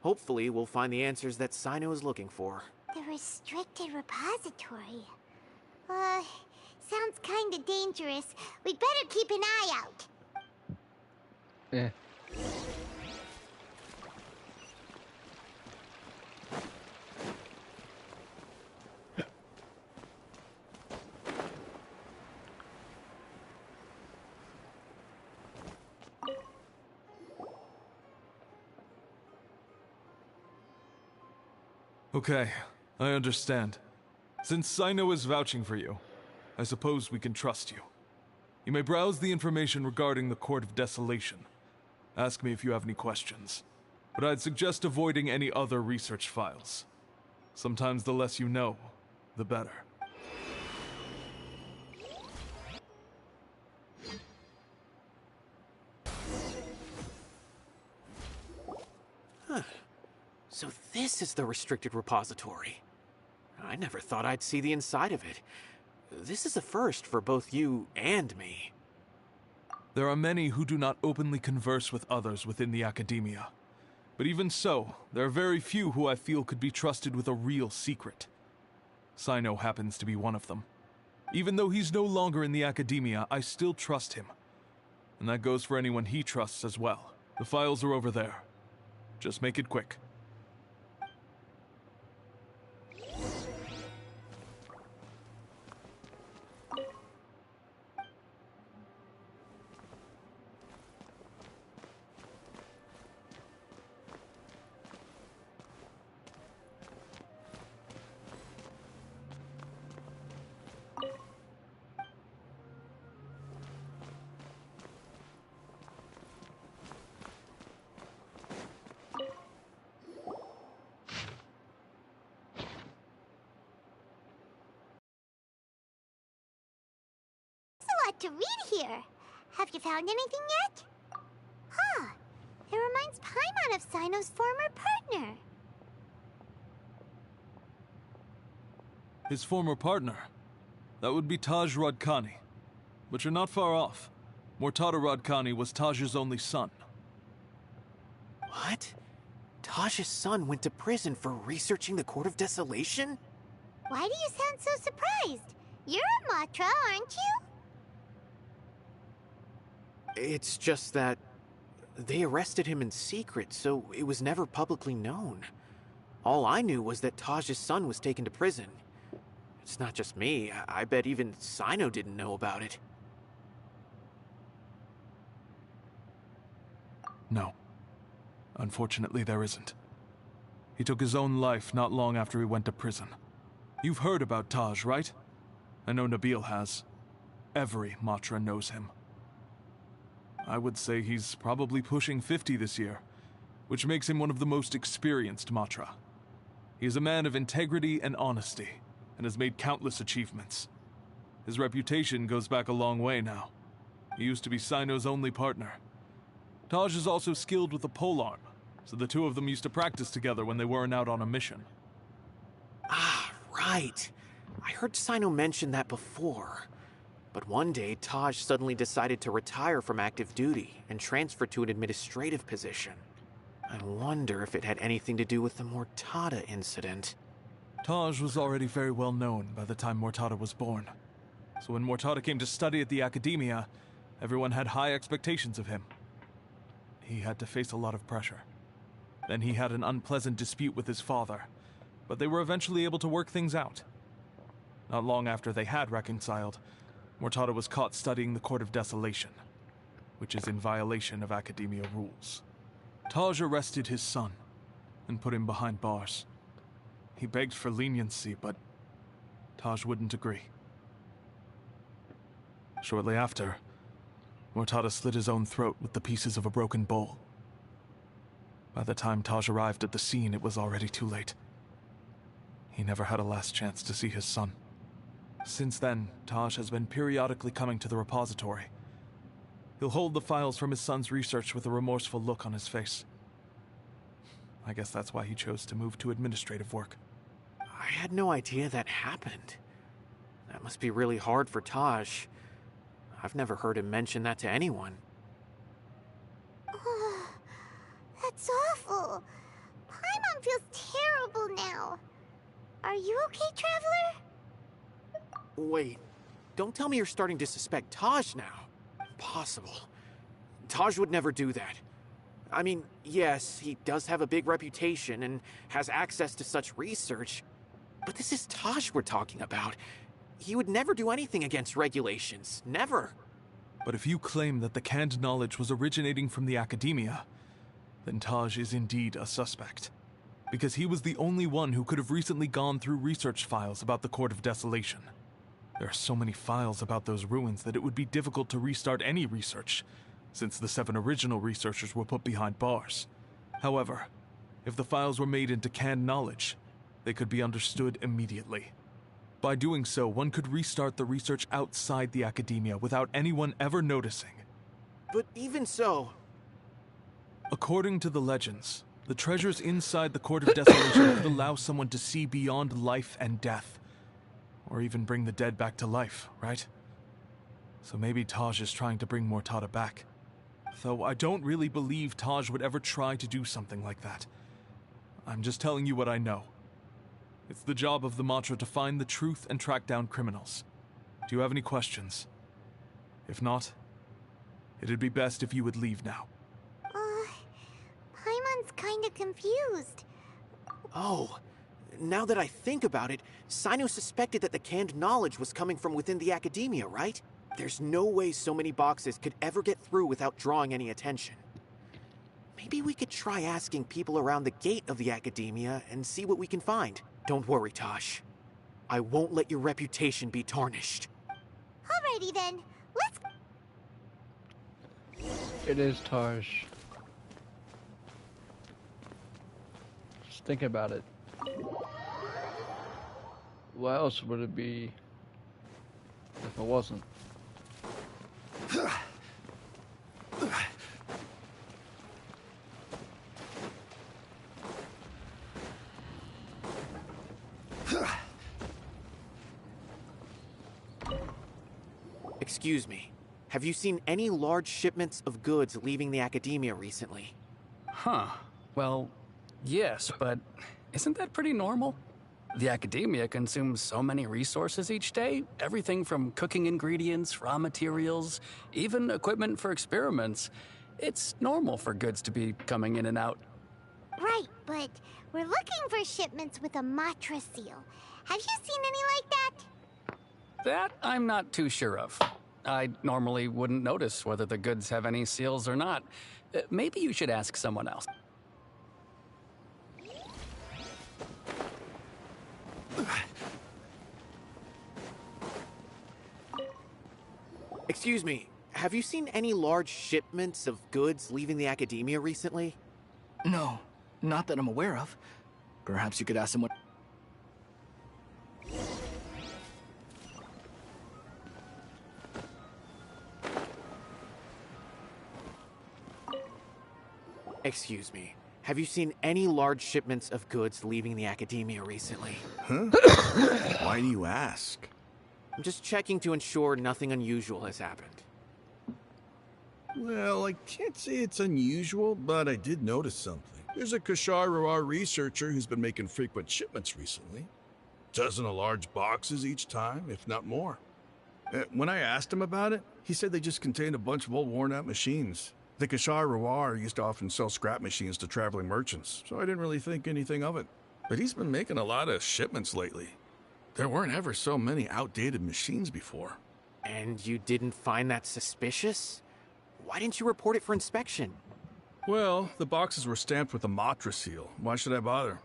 Hopefully, we'll find the answers that Cyno is looking for. The restricted repository. Sounds kinda dangerous. We'd better keep an eye out. Eh. Okay, I understand. Since Cyno is vouching for you, I suppose we can trust you. You may browse the information regarding the Court of Desolation. Ask me if you have any questions. But I'd suggest avoiding any other research files. Sometimes the less you know, the better. So this is the restricted repository. I never thought I'd see the inside of it. This is a first for both you and me. There are many who do not openly converse with others within the Academia. But even so, there are very few who I feel could be trusted with a real secret. Cyno happens to be one of them. Even though he's no longer in the academia, I still trust him. And that goes for anyone he trusts as well. The files are over there. Just make it quick. A lot to read here. Have you found anything yet? Huh. It reminds Paimon of Cyno's former partner. His former partner? That would be Taj Radkani. But you're not far off. Mortada Radkani was Taj's only son. What? Taj's son went to prison for researching the Court of Desolation? Why do you sound so surprised? You're a Matra, aren't you? It's just that they arrested him in secret, so it was never publicly known. All I knew was that Taj's son was taken to prison. It's not just me. I bet even Cyno didn't know about it. No. Unfortunately, there isn't. He took his own life not long after he went to prison. You've heard about Taj, right? I know Nabil has. Every Matra knows him. I would say he's probably pushing 50 this year, which makes him one of the most experienced Matra. He is a man of integrity and honesty, and has made countless achievements. His reputation goes back a long way now. He used to be Cyno's only partner. Taj is also skilled with the polearm, so the two of them used to practice together when they weren't out on a mission. Ah, right. I heard Cyno mention that before. But one day, Taj suddenly decided to retire from active duty and transfer to an administrative position. I wonder if it had anything to do with the Mortada incident. Taj was already very well known by the time Mortada was born. So when Mortada came to study at the academia, everyone had high expectations of him. He had to face a lot of pressure. Then he had an unpleasant dispute with his father, but they were eventually able to work things out. Not long after they had reconciled, Mortada was caught studying the Court of Desolation, which is in violation of academia rules. Taj arrested his son and put him behind bars. He begged for leniency, but Taj wouldn't agree. Shortly after, Mortada slit his own throat with the pieces of a broken bowl. By the time Taj arrived at the scene, it was already too late. He never had a last chance to see his son. Since then, Taj has been periodically coming to the repository. He'll hold the files from his son's research with a remorseful look on his face. I guess that's why he chose to move to administrative work. I had no idea that happened. That must be really hard for Taj. I've never heard him mention that to anyone. That's awful. Paimon feels terrible now. Are you okay, Traveler? Wait, don't tell me you're starting to suspect Taj now. Impossible. Taj would never do that. I mean, yes, he does have a big reputation and has access to such research, but this is Taj we're talking about. He would never do anything against regulations. Never. But if you claim that the canned knowledge was originating from the academia, then Taj is indeed a suspect. Because he was the only one who could have recently gone through research files about the Court of Desolation. There are so many files about those ruins that it would be difficult to restart any research, since the 7 original researchers were put behind bars. However, if the files were made into canned knowledge, they could be understood immediately. By doing so, one could restart the research outside the academia without anyone ever noticing. But even so... According to the legends, the treasures inside the Court of Desolation could allow someone to see beyond life and death. Or even bring the dead back to life, right? So maybe Taj is trying to bring Mortada back. Though I don't really believe Taj would ever try to do something like that. I'm just telling you what I know. It's the job of the Matra to find the truth and track down criminals. Do you have any questions? If not, it'd be best if you would leave now. Paimon's kinda confused. Oh, now that I think about it, cyno suspected that the canned knowledge was coming from within the academia, right? There's no way so many boxes could ever get through without drawing any attention. Maybe we could try asking people around the gate of the academia and see what we can find. Don't worry, Taj. I won't let your reputation be tarnished. Alrighty then, let's... It is Taj. Just think about it. What else would it be if it wasn't? Excuse me. Have you seen any large shipments of goods leaving the academia recently? Huh. Well, yes, but isn't that pretty normal? The academia consumes so many resources each day. Everything from cooking ingredients, raw materials, even equipment for experiments. It's normal for goods to be coming in and out. Right, but we're looking for shipments with a Matra seal. Have you seen any like that? That I'm not too sure of. I normally wouldn't notice whether the goods have any seals or not. Maybe you should ask someone else. Excuse me, have you seen any large shipments of goods leaving the academia recently? No, not that I'm aware of. Perhaps you could ask someone. Excuse me, have you seen any large shipments of goods leaving the academia recently? Huh? Why do you ask? I'm just checking to ensure nothing unusual has happened. Well, I can't say it's unusual, but I did notice something. There's a Kashar researcher who's been making frequent shipments recently. Dozen of large boxes each time, if not more. When I asked him about it, he said they just contained a bunch of old worn-out machines. The Kashar used to often sell scrap machines to traveling merchants, so I didn't really think anything of it. But he's been making a lot of shipments lately. There weren't ever so many outdated machines before. And you didn't find that suspicious? Why didn't you report it for inspection? Well, the boxes were stamped with a Matra seal. Why should I bother?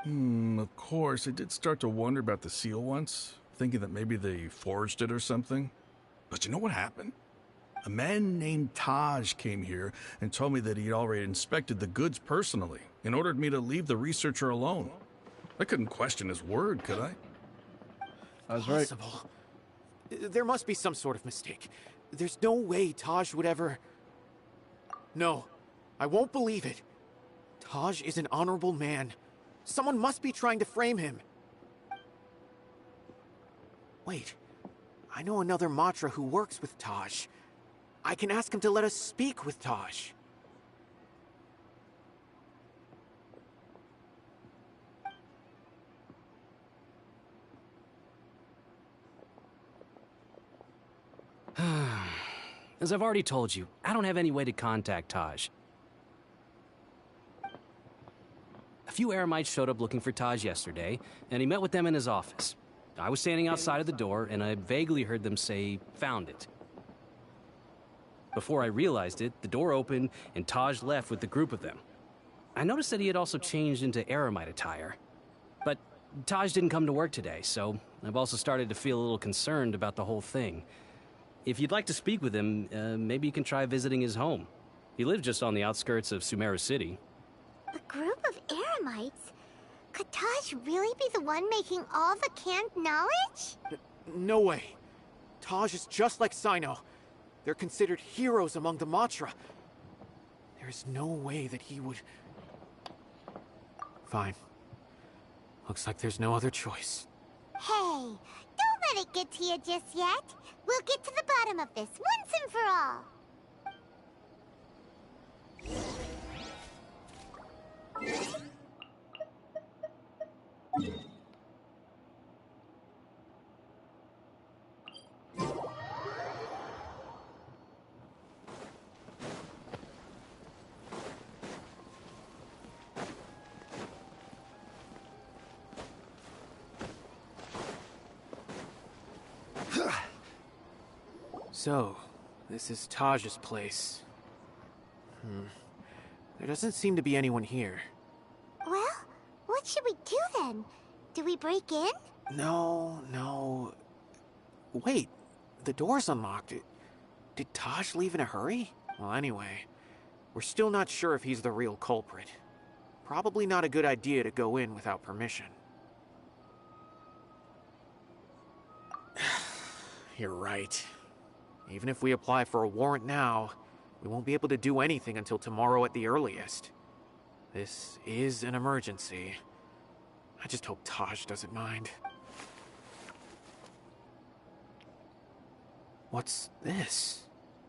Of course, I did start to wonder about the seal once, thinking that maybe they forged it or something. But you know what happened? A man named Taj came here and told me that he'd already inspected the goods personally and ordered me to leave the researcher alone. I couldn't question his word, could I? That's right. Possible. There must be some sort of mistake. There's no way Taj would ever... No, I won't believe it. Taj is an honorable man. Someone must be trying to frame him. Wait, I know another Matra who works with Taj. I can ask him to let us speak with Taj. As I've already told you, I don't have any way to contact Taj. A few Eremites showed up looking for Taj yesterday, and he met with them in his office. I was standing outside of the door, and I vaguely heard them say, "Found it." Before I realized it, the door opened, and Taj left with the group of them. I noticed that he had also changed into Eremite attire. But Taj didn't come to work today, so I've also started to feel a little concerned about the whole thing. If you'd like to speak with him, maybe you can try visiting his home. He lives just on the outskirts of Sumeru City. A group of Eremites? Could Taj really be the one making all the canned knowledge? No way. Taj is just like Cyno. They're considered heroes among the Matra. There's no way that he would... Fine. Looks like there's no other choice. Hey, don't let it get to you just yet. We'll get to the bottom of this once and for all. So, this is Taj's place. There doesn't seem to be anyone here. Well, what should we do then? Do we break in? No. Wait, the door's unlocked. Did Taj leave in a hurry? Well, anyway, we're still not sure if he's the real culprit. Probably not a good idea to go in without permission. You're right. Even if we apply for a warrant now, we won't be able to do anything until tomorrow at the earliest. This is an emergency. I just hope Taj doesn't mind. What's this?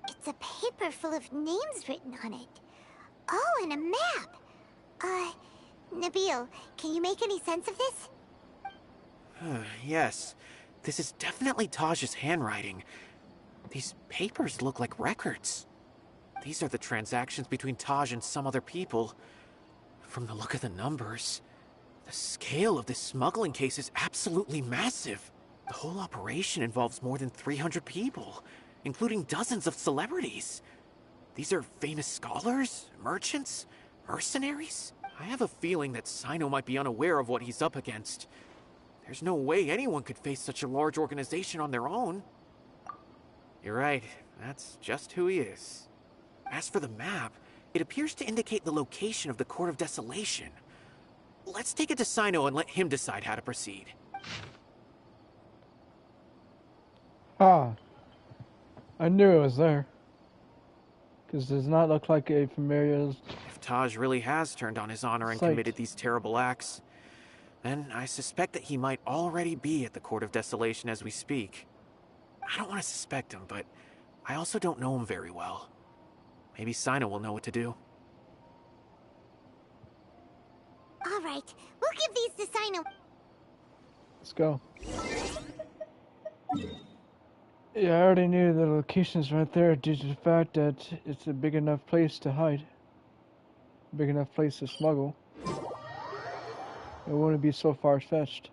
It's a paper full of names written on it. Oh, and a map. Nabil, can you make any sense of this? Yes, this is definitely Taj's handwriting. These papers look like records. These are the transactions between Taj and some other people. From the look of the numbers, the scale of this smuggling case is absolutely massive. The whole operation involves more than 300 people, including dozens of celebrities. These are famous scholars, merchants, mercenaries. I have a feeling that cyno might be unaware of what he's up against. There's no way anyone could face such a large organization on their own. You're right, that's just who he is. As for the map, it appears to indicate the location of the Court of Desolation. Let's take it to cyno and let him decide how to proceed. Ah. I knew it was there. Because it does not look like a familiar... If Taj really has turned on his honor and committed these terrible acts, then I suspect that he might already be at the Court of Desolation as we speak. I don't want to suspect him, but I also don't know him very well. Maybe cyno will know what to do. All right, we'll give these to cyno. Let's go. Yeah, I already knew the location's right there due to the fact that it's a big enough place to hide. Big enough place to smuggle. It wouldn't be so far-fetched.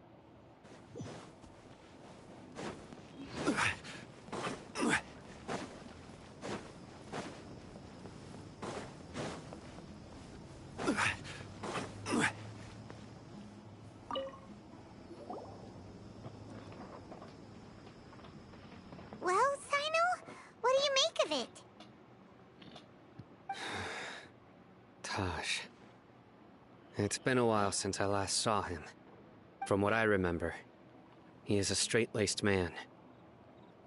Well, cyno, what do you make of it? Taj. It's been a while since I last saw him. From what I remember, he is a straight-laced man.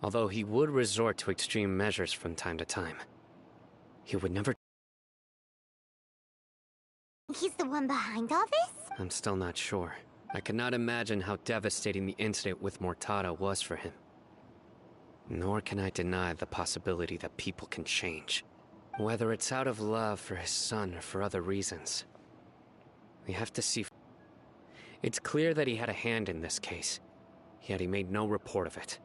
Although he would resort to extreme measures from time to time. He would never... He's the one behind all this? I'm still not sure. I cannot imagine how devastating the incident with Mortada was for him. Nor can I deny the possibility that people can change. Whether it's out of love for his son or for other reasons. We have to see... It's clear that he had a hand in this case, yet he made no report of it.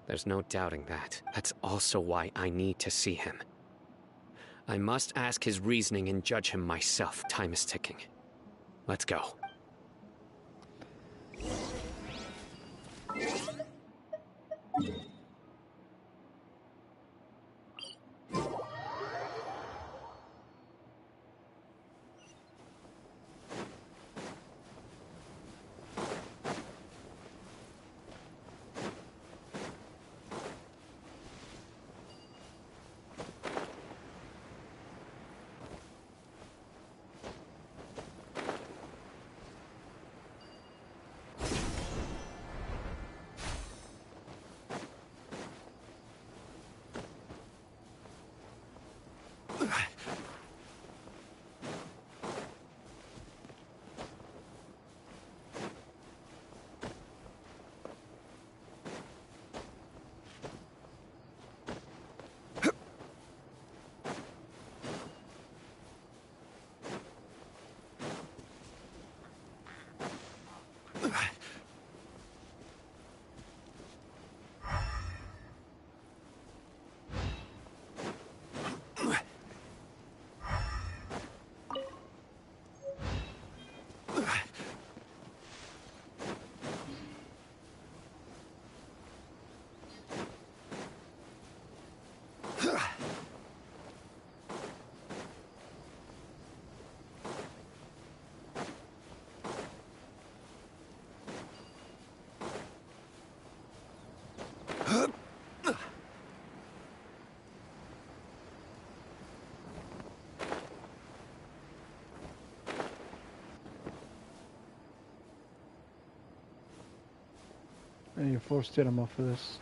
There's no doubting that. That's also why I need to see him. I must ask his reasoning and judge him myself. Time is ticking. Let's go. I need 4 stamina for this.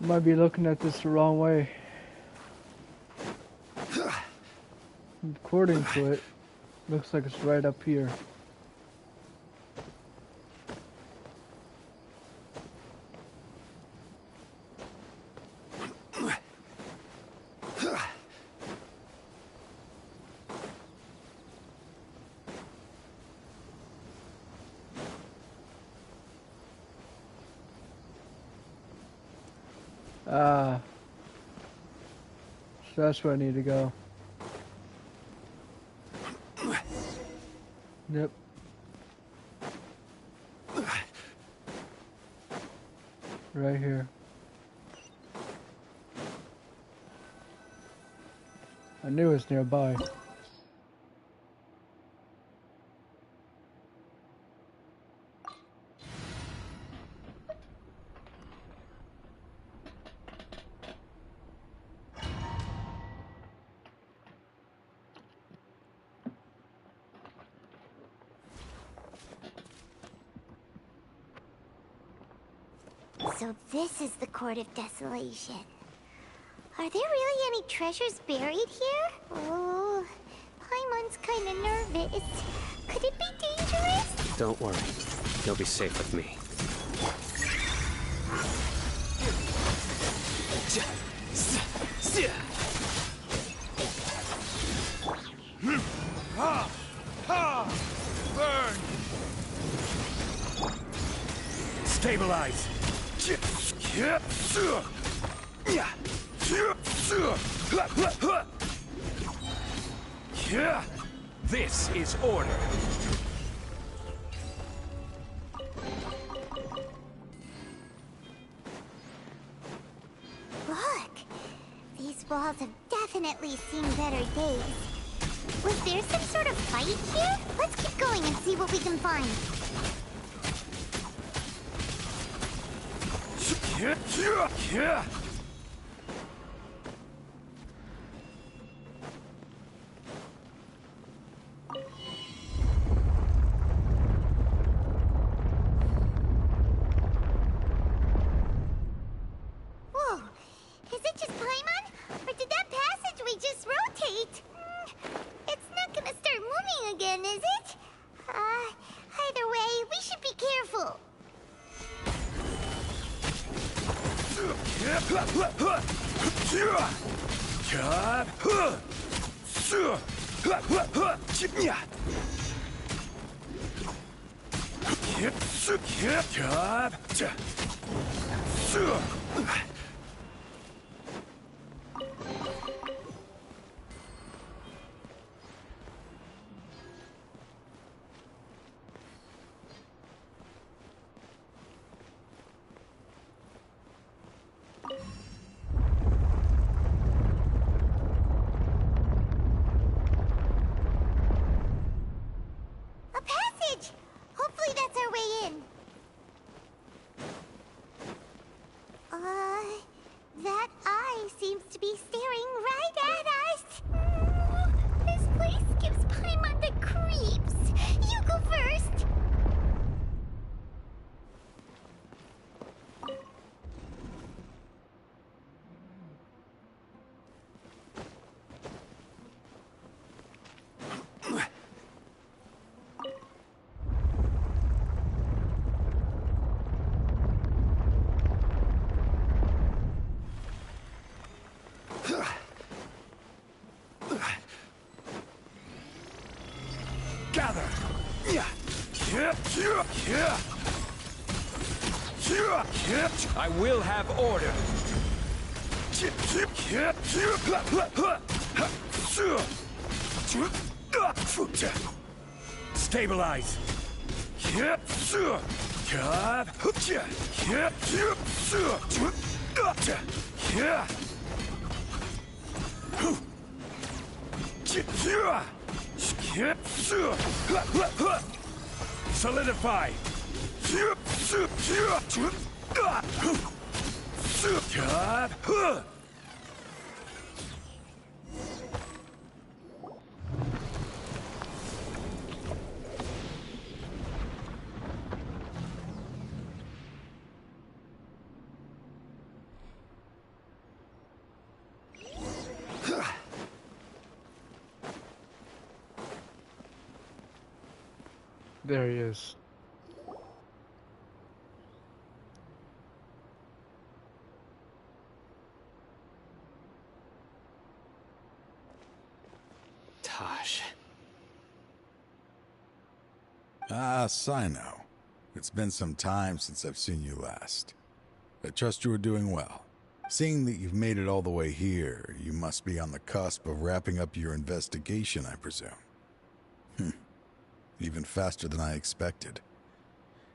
Might be looking at this the wrong way. According to it, looks like it's right up here. So that's where I need to go. Yep. Right here. I knew it was nearby. So this is the Court of Desolation. Are there really any treasures buried here? Oh, Paimon's kinda nervous. Could it be dangerous? Don't worry. You'll be safe with me. Burn! Stabilize! This is order. Look! These walls have definitely seen better days. Was there some sort of fight here? Let's keep going and see what we can find. Whoa! Is it just Paimon? Or did that passageway just rotate? It's not gonna start moving again, is it? Either way, we should be careful. A passage! Hopefully that's our way in. That eye seems to be staring right at us. This place gives Paimon the creeps. You go first. Gather! I will have order. Stabilize. Solidify! There he is. Taj. Ah, cyno. It's been some time since I've seen you last. I trust you are doing well. Seeing that you've made it all the way here, you must be on the cusp of wrapping up your investigation, I presume. Even faster than I expected.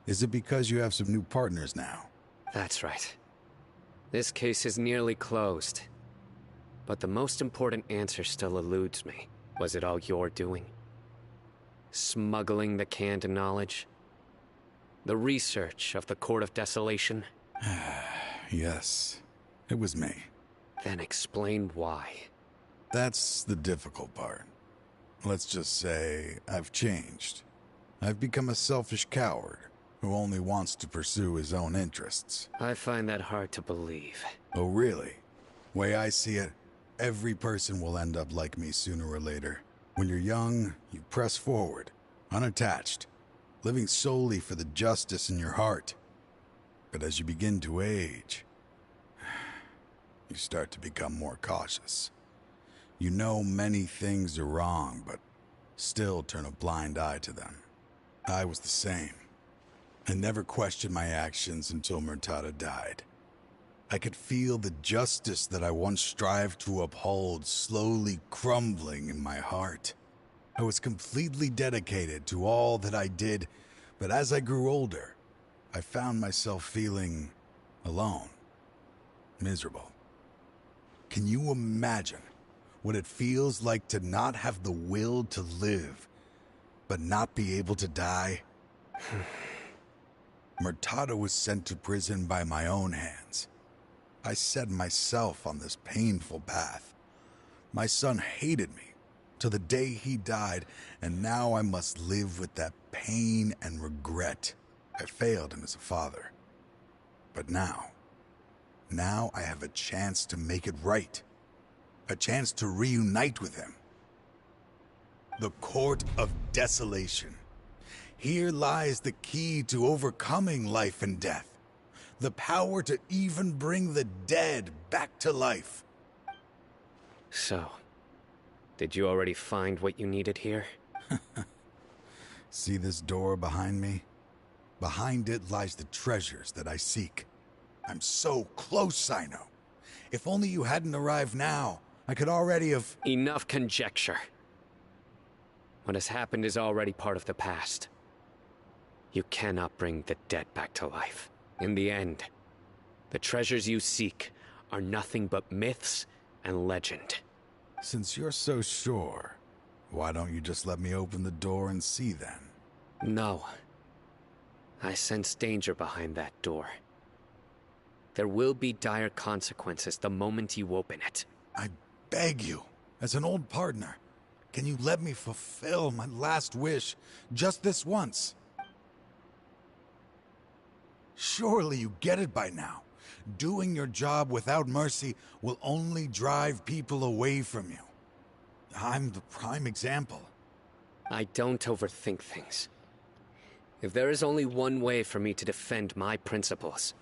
Is it because you have some new partners now? That's right. This case is nearly closed. But the most important answer still eludes me. Was it all your doing? Smuggling the canned knowledge? The research of the Court of Desolation? Yes, it was me. Then explain why. That's the difficult part. Let's just say I've changed. I've become a selfish coward who only wants to pursue his own interests. I find that hard to believe. Oh, really? Way I see it, every person will end up like me sooner or later. When you're young, you press forward, unattached, living solely for the justice in your heart. But as you begin to age, you start to become more cautious. You know many things are wrong, but still turn a blind eye to them. I was the same. I never questioned my actions until Murtada died. I could feel the justice that I once strived to uphold slowly crumbling in my heart. I was completely dedicated to all that I did, but as I grew older, I found myself feeling alone, miserable. Can you imagine what it feels like to not have the will to live, but not be able to die? Murtada was sent to prison by my own hands. I set myself on this painful path. My son hated me till the day he died, and now I must live with that pain and regret. I failed him as a father. But now I have a chance to make it right. A chance to reunite with him. The Court of Desolation. Here lies the key to overcoming life and death. The power to even bring the dead back to life. So, did you already find what you needed here? See this door behind me? Behind it lies the treasures that I seek. I'm so close, cyno. If only you hadn't arrived now, I could already have... Enough conjecture. What has happened is already part of the past. You cannot bring the dead back to life. In the end, the treasures you seek are nothing but myths and legend. Since you're so sure, why don't you just let me open the door and see then? No. I sense danger behind that door. There will be dire consequences the moment you open it. I beg you, as an old partner, can you let me fulfill my last wish just this once? Surely you get it by now. Doing your job without mercy will only drive people away from you. I'm the prime example. I don't overthink things. If there is only one way for me to defend my principles,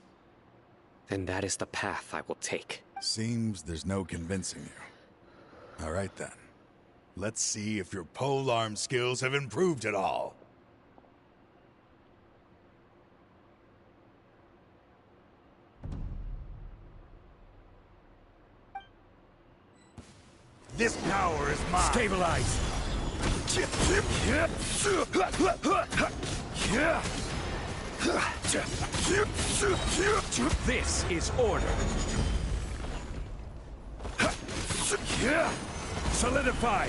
then that is the path I will take. Seems there's no convincing you. All right then. Let's see if your polearm skills have improved at all. This power is mine. Stabilize! This is order. Solidify.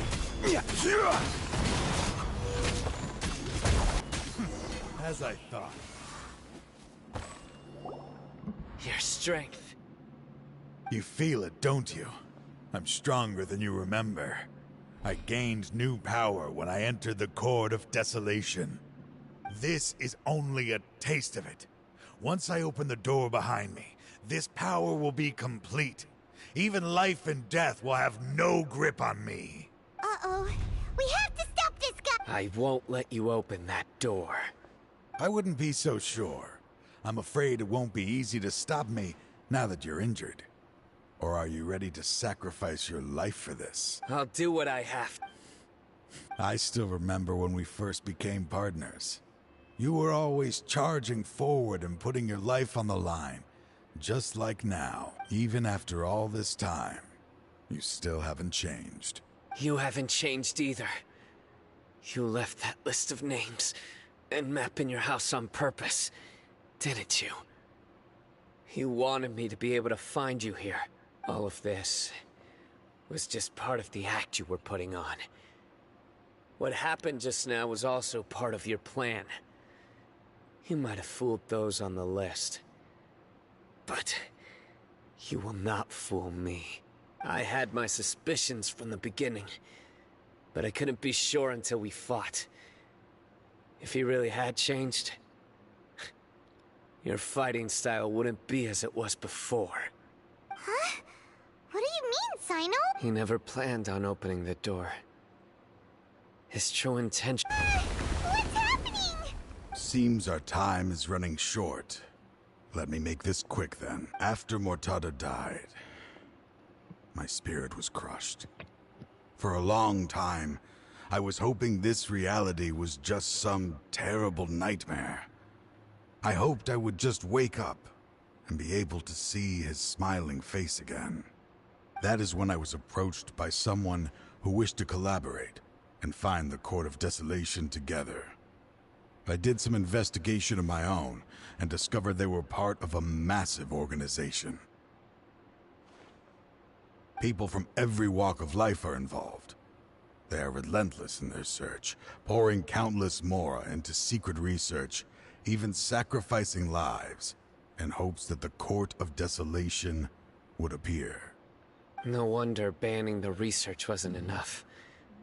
As I thought. Your strength. You feel it, don't you? I'm stronger than you remember. I gained new power when I entered the Court of Desolation. This is only a taste of it. Once I open the door behind me, this power will be complete. Even life and death will have no grip on me. Uh-oh. We have to stop this guy! I won't let you open that door. I wouldn't be so sure. I'm afraid it won't be easy to stop me now that you're injured. Or are you ready to sacrifice your life for this? I'll do what I have. I still remember when we first became partners. You were always charging forward and putting your life on the line. Just like now, even after all this time, you still haven't changed. You haven't changed either. You left that list of names and map in your house on purpose, didn't you? You wanted me to be able to find you here. All of this was just part of the act you were putting on. What happened just now was also part of your plan. You might have fooled those on the list. But you will not fool me. I had my suspicions from the beginning, but I couldn't be sure until we fought. If he really had changed, your fighting style wouldn't be as it was before. Huh? What do you mean, Cyno? He never planned on opening the door. His true intention... What's happening? Seems our time is running short. Let me make this quick then. After Mortada died, my spirit was crushed. For a long time, I was hoping this reality was just some terrible nightmare. I hoped I would just wake up and be able to see his smiling face again. That is when I was approached by someone who wished to collaborate and find the Court of Desolation together. I did some investigation of my own and discovered they were part of a massive organization. People from every walk of life are involved. They are relentless in their search, pouring countless mora into secret research, even sacrificing lives in hopes that the Court of Desolation would appear. No wonder banning the research wasn't enough.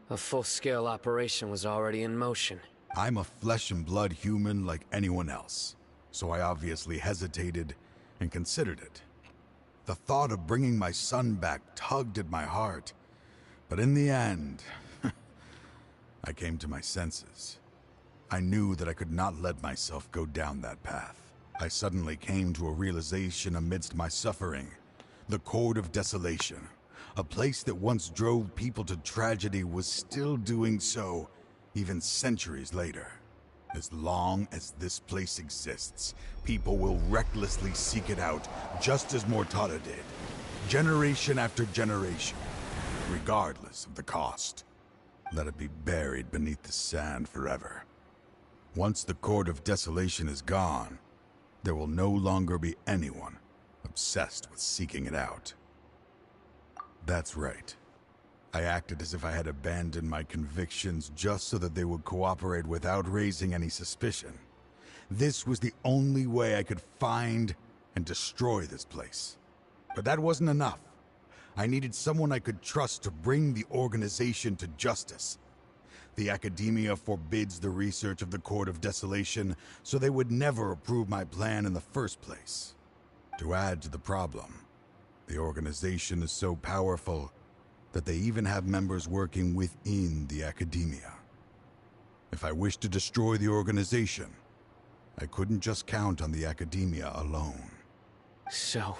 A full-scale operation was already in motion. I'm a flesh and blood human like anyone else, so I obviously hesitated and considered it. The thought of bringing my son back tugged at my heart, but in the end, I came to my senses. I knew that I could not let myself go down that path. I suddenly came to a realization amidst my suffering. The Court of Desolation, a place that once drove people to tragedy, was still doing so, even centuries later. As long as this place exists, people will recklessly seek it out, just as Mortada did, generation after generation, regardless of the cost. Let it be buried beneath the sand forever. Once the Court of Desolation is gone, there will no longer be anyone obsessed with seeking it out. That's right. I acted as if I had abandoned my convictions just so that they would cooperate without raising any suspicion. This was the only way I could find and destroy this place. But that wasn't enough. I needed someone I could trust to bring the organization to justice. The Academia forbids the research of the Court of Desolation, so they would never approve my plan in the first place. To add to the problem, the organization is so powerful that they even have members working within the Academia. If I wished to destroy the organization, I couldn't just count on the Academia alone. So,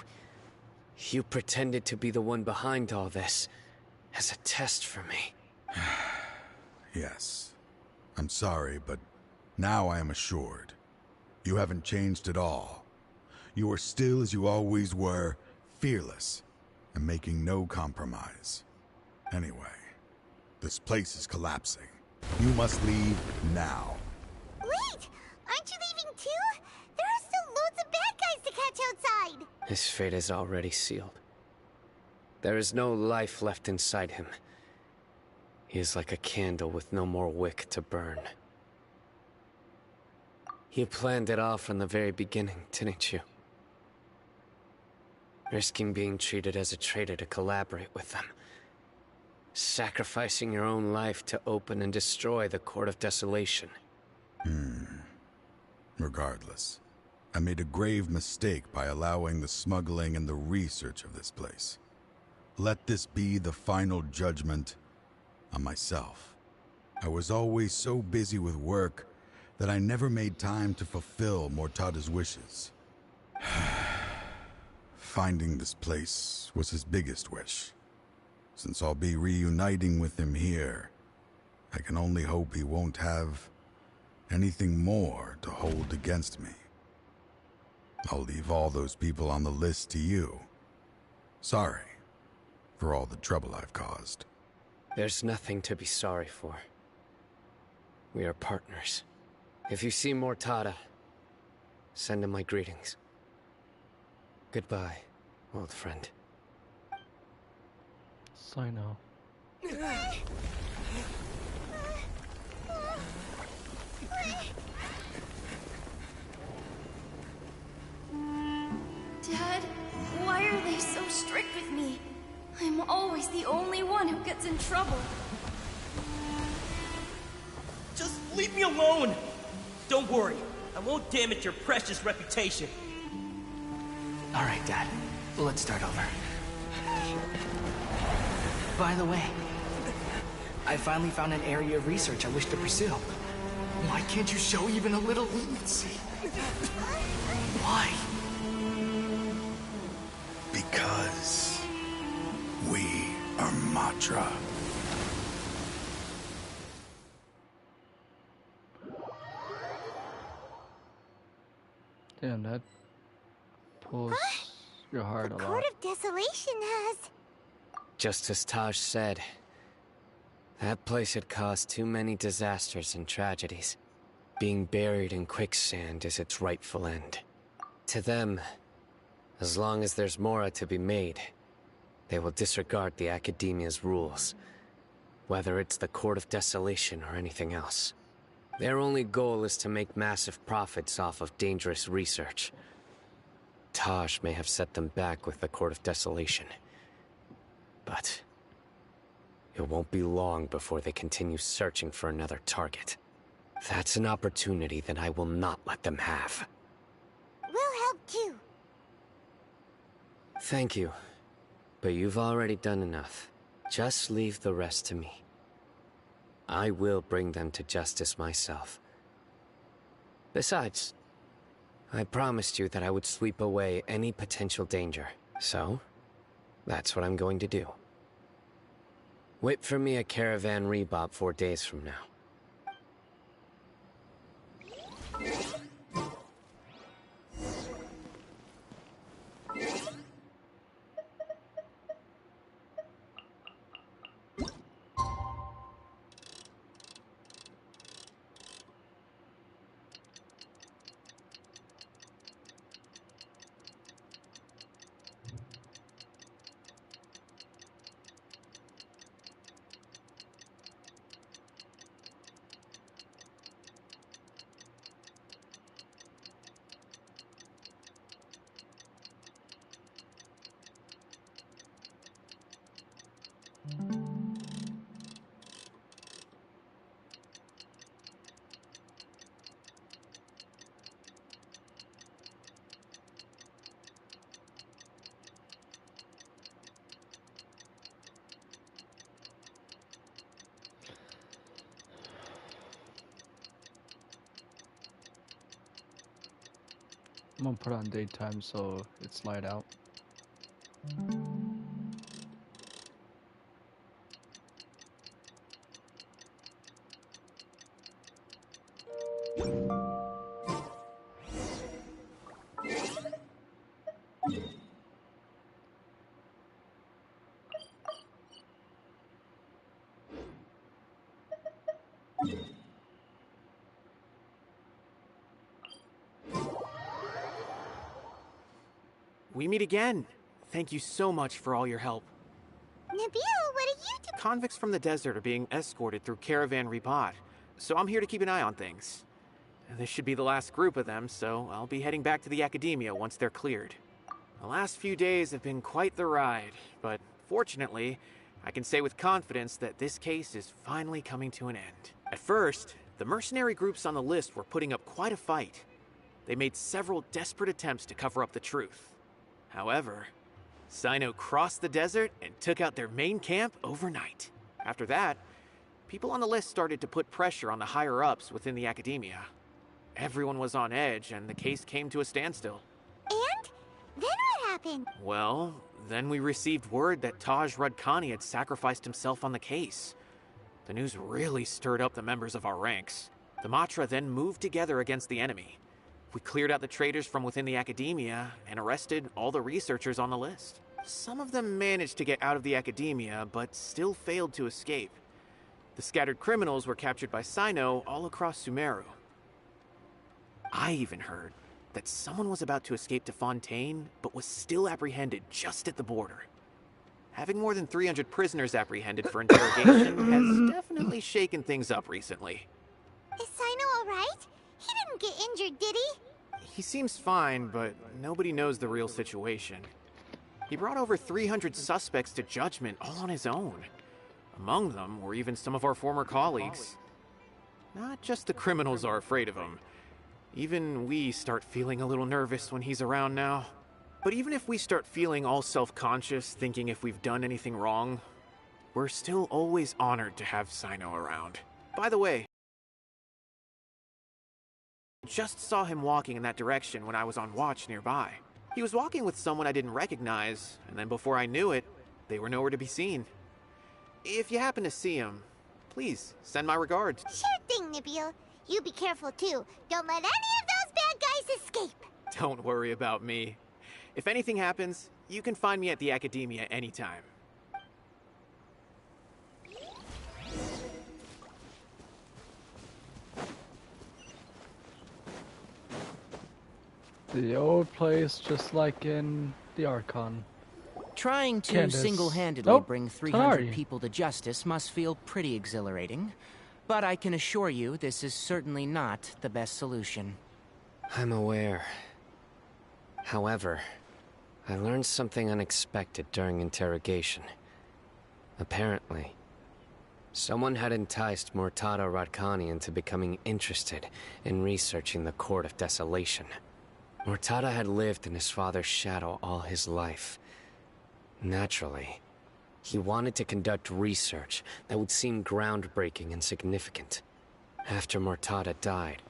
you pretended to be the one behind all this, as a test for me. Yes. I'm sorry, but now I am assured. You haven't changed at all. You are still as you always were, fearless, and making no compromise. Anyway, this place is collapsing. You must leave now. Wait! Aren't you leaving too? His fate is already sealed. There is no life left inside him. He is like a candle with no more wick to burn. You planned it all from the very beginning, didn't you? Risking being treated as a traitor to collaborate with them. Sacrificing your own life to open and destroy the Court of Desolation. Regardless, I made a grave mistake by allowing the smuggling and the research of this place. Let this be the final judgment on myself. I was always so busy with work that I never made time to fulfill Mortada's wishes. Finding this place was his biggest wish. Since I'll be reuniting with him here, I can only hope he won't have anything more to hold against me. I'll leave all those people on the list to you. Sorry for all the trouble I've caused. There's nothing to be sorry for. We are partners. If you see Mortada, send him my greetings. Goodbye, old friend. Cyno. Dad, why are they so strict with me? I'm always the only one who gets in trouble. Just leave me alone! Don't worry, I won't damage your precious reputation. All right, Dad. Let's start over. By the way, I finally found an area of research I wish to pursue. Why can't you show even a little leniency? Why? Because we are Matra. Damn, that pulls your heart a lot. Court of Desolation has... Just as Taj said, that place had caused too many disasters and tragedies. Being buried in quicksand is its rightful end. To them, as long as there's Mora to be made, they will disregard the Academia's rules, whether it's the Court of Desolation or anything else. Their only goal is to make massive profits off of dangerous research. Taj may have set them back with the Court of Desolation, but it won't be long before they continue searching for another target. That's an opportunity that I will not let them have. We'll help too. Thank you, but you've already done enough. Just leave the rest to me. I will bring them to justice myself. Besides, I promised you that I would sweep away any potential danger, so that's what I'm going to do. Wait for me at Caravan Rebop 4 days from now. I'm gonna put on daytime so it's light out. We meet again. Thank you so much for all your help. Nabil, what are you doing? Convicts from the desert are being escorted through Caravan Ribat, so I'm here to keep an eye on things. This should be the last group of them, so I'll be heading back to the Academia once they're cleared. The last few days have been quite the ride, but fortunately, I can say with confidence that this case is finally coming to an end. At first, the mercenary groups on the list were putting up quite a fight. They made several desperate attempts to cover up the truth. However, cyno crossed the desert and took out their main camp overnight. After that, people on the list started to put pressure on the higher-ups within the Academia. Everyone was on edge, and the case came to a standstill. And? Then what happened? Well, then we received word that Taj Rudkani had sacrificed himself on the case. The news really stirred up the members of our ranks. The Matra then moved together against the enemy. We cleared out the traitors from within the Academia and arrested all the researchers on the list. Some of them managed to get out of the Academia, but still failed to escape. The scattered criminals were captured by cyno all across Sumeru. I even heard that someone was about to escape to Fontaine, but was still apprehended just at the border. Having more than 300 prisoners apprehended for interrogation has definitely shaken things up recently. Is cyno alright? He didn't get injured, did he? He seems fine, but nobody knows the real situation. He brought over 300 suspects to judgment all on his own. Among them were even some of our former colleagues. Not just the criminals are afraid of him. Even we start feeling a little nervous when he's around now. But even if we start feeling all self-conscious, thinking if we've done anything wrong, we're still always honored to have cyno around. By the way, just saw him walking in that direction when I was on watch nearby. He was walking with someone I didn't recognize, and then before I knew it, they were nowhere to be seen. If you happen to see him, please send my regards. Sure thing, Nabil. You be careful too. Don't let any of those bad guys escape. Don't worry about me. If anything happens, you can find me at the Academia anytime. The old place, just like in the Archon. Trying to Candace. single-handedly Nope. bring Sorry. 300 people to justice must feel pretty exhilarating. But I can assure you, this is certainly not the best solution. I'm aware. However, I learned something unexpected during interrogation. Apparently, someone had enticed Murtada Radkani into becoming interested in researching the Court of Desolation. Murtada had lived in his father's shadow all his life. Naturally, he wanted to conduct research that would seem groundbreaking and significant. After Murtada died,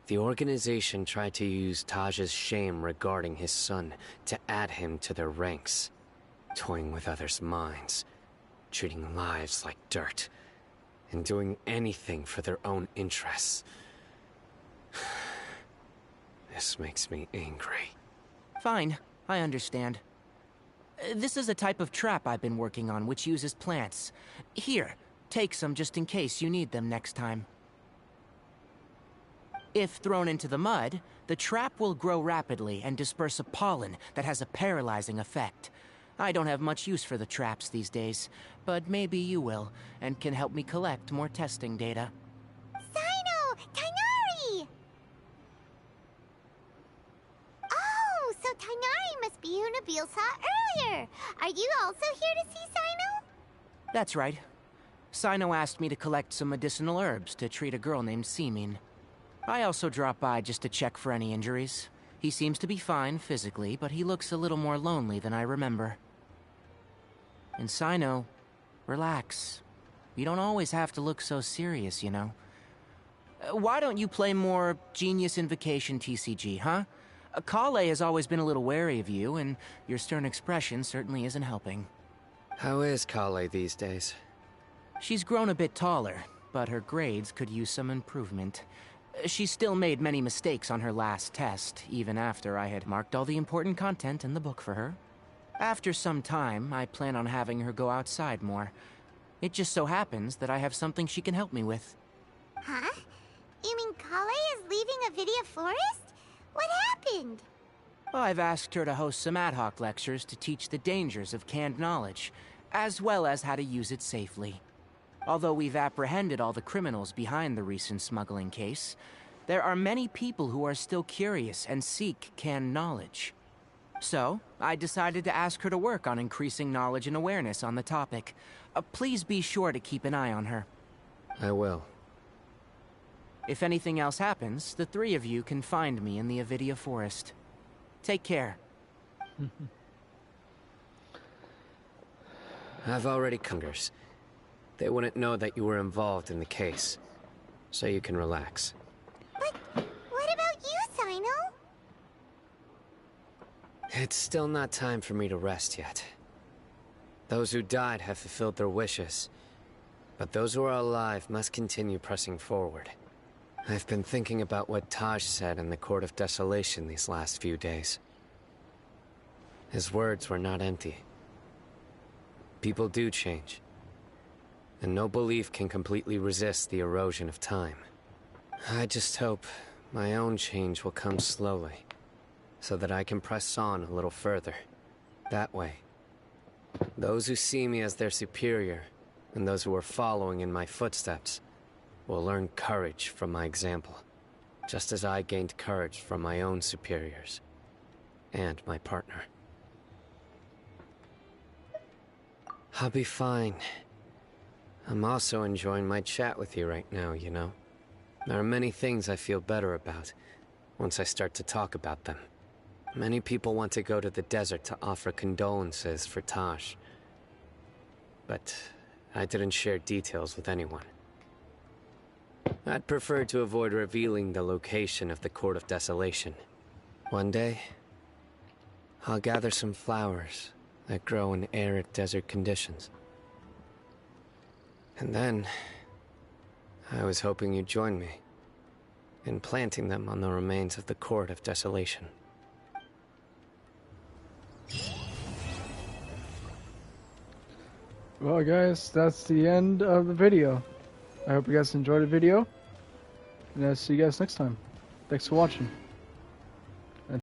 the organization tried to use Taj's shame regarding his son to add him to their ranks, toying with others' minds, treating lives like dirt, and doing anything for their own interests. This makes me angry. Fine, I understand. This is a type of trap I've been working on which uses plants. Here, take some just in case you need them next time. If thrown into the mud, the trap will grow rapidly and disperse a pollen that has a paralyzing effect. I don't have much use for the traps these days, but maybe you will, and can help me collect more testing data. Cyno! Tainari! Oh, so Tainari must be who Nabil saw earlier. Are you also here to see Cyno? That's right. Cyno asked me to collect some medicinal herbs to treat a girl named Semin. I also dropped by just to check for any injuries. He seems to be fine physically, but he looks a little more lonely than I remember. And Cyno, relax. You don't always have to look so serious, you know. Why don't you play more Genius Invocation TCG, huh? Kale has always been a little wary of you, and your stern expression certainly isn't helping. How is Kale these days? She's grown a bit taller, but her grades could use some improvement. She still made many mistakes on her last test, even after I had marked all the important content in the book for her. After some time, I plan on having her go outside more. It just so happens that I have something she can help me with. Huh? You mean Kale is leaving Avidia Forest? What happened? I've asked her to host some ad hoc lectures to teach the dangers of canned knowledge, as well as how to use it safely. Although we've apprehended all the criminals behind the recent smuggling case, there are many people who are still curious and seek canned knowledge. So, I decided to ask her to work on increasing knowledge and awareness on the topic. Please be sure to keep an eye on her. I will. If anything else happens, the three of you can find me in the Avidia Forest. Take care. I've already Kungers. They wouldn't know that you were involved in the case, so you can relax. But what about you, Cyno? It's still not time for me to rest yet. Those who died have fulfilled their wishes, but those who are alive must continue pressing forward. I've been thinking about what Taj said in the Court of Desolation these last few days. His words were not empty. People do change, and no belief can completely resist the erosion of time. I just hope my own change will come slowly, so that I can press on a little further. That way, those who see me as their superior, and those who are following in my footsteps, will learn courage from my example, just as I gained courage from my own superiors, and my partner. I'll be fine. I'm also enjoying my chat with you right now, you know. There are many things I feel better about once I start to talk about them. Many people want to go to the desert to offer condolences for Taj, but I didn't share details with anyone. I'd prefer to avoid revealing the location of the Court of Desolation. One day, I'll gather some flowers that grow in arid desert conditions. And then, I was hoping you'd join me in planting them on the remains of the Court of Desolation. Well, guys, that's the end of the video. I hope you guys enjoyed the video, and I'll see you guys next time. Thanks for watching.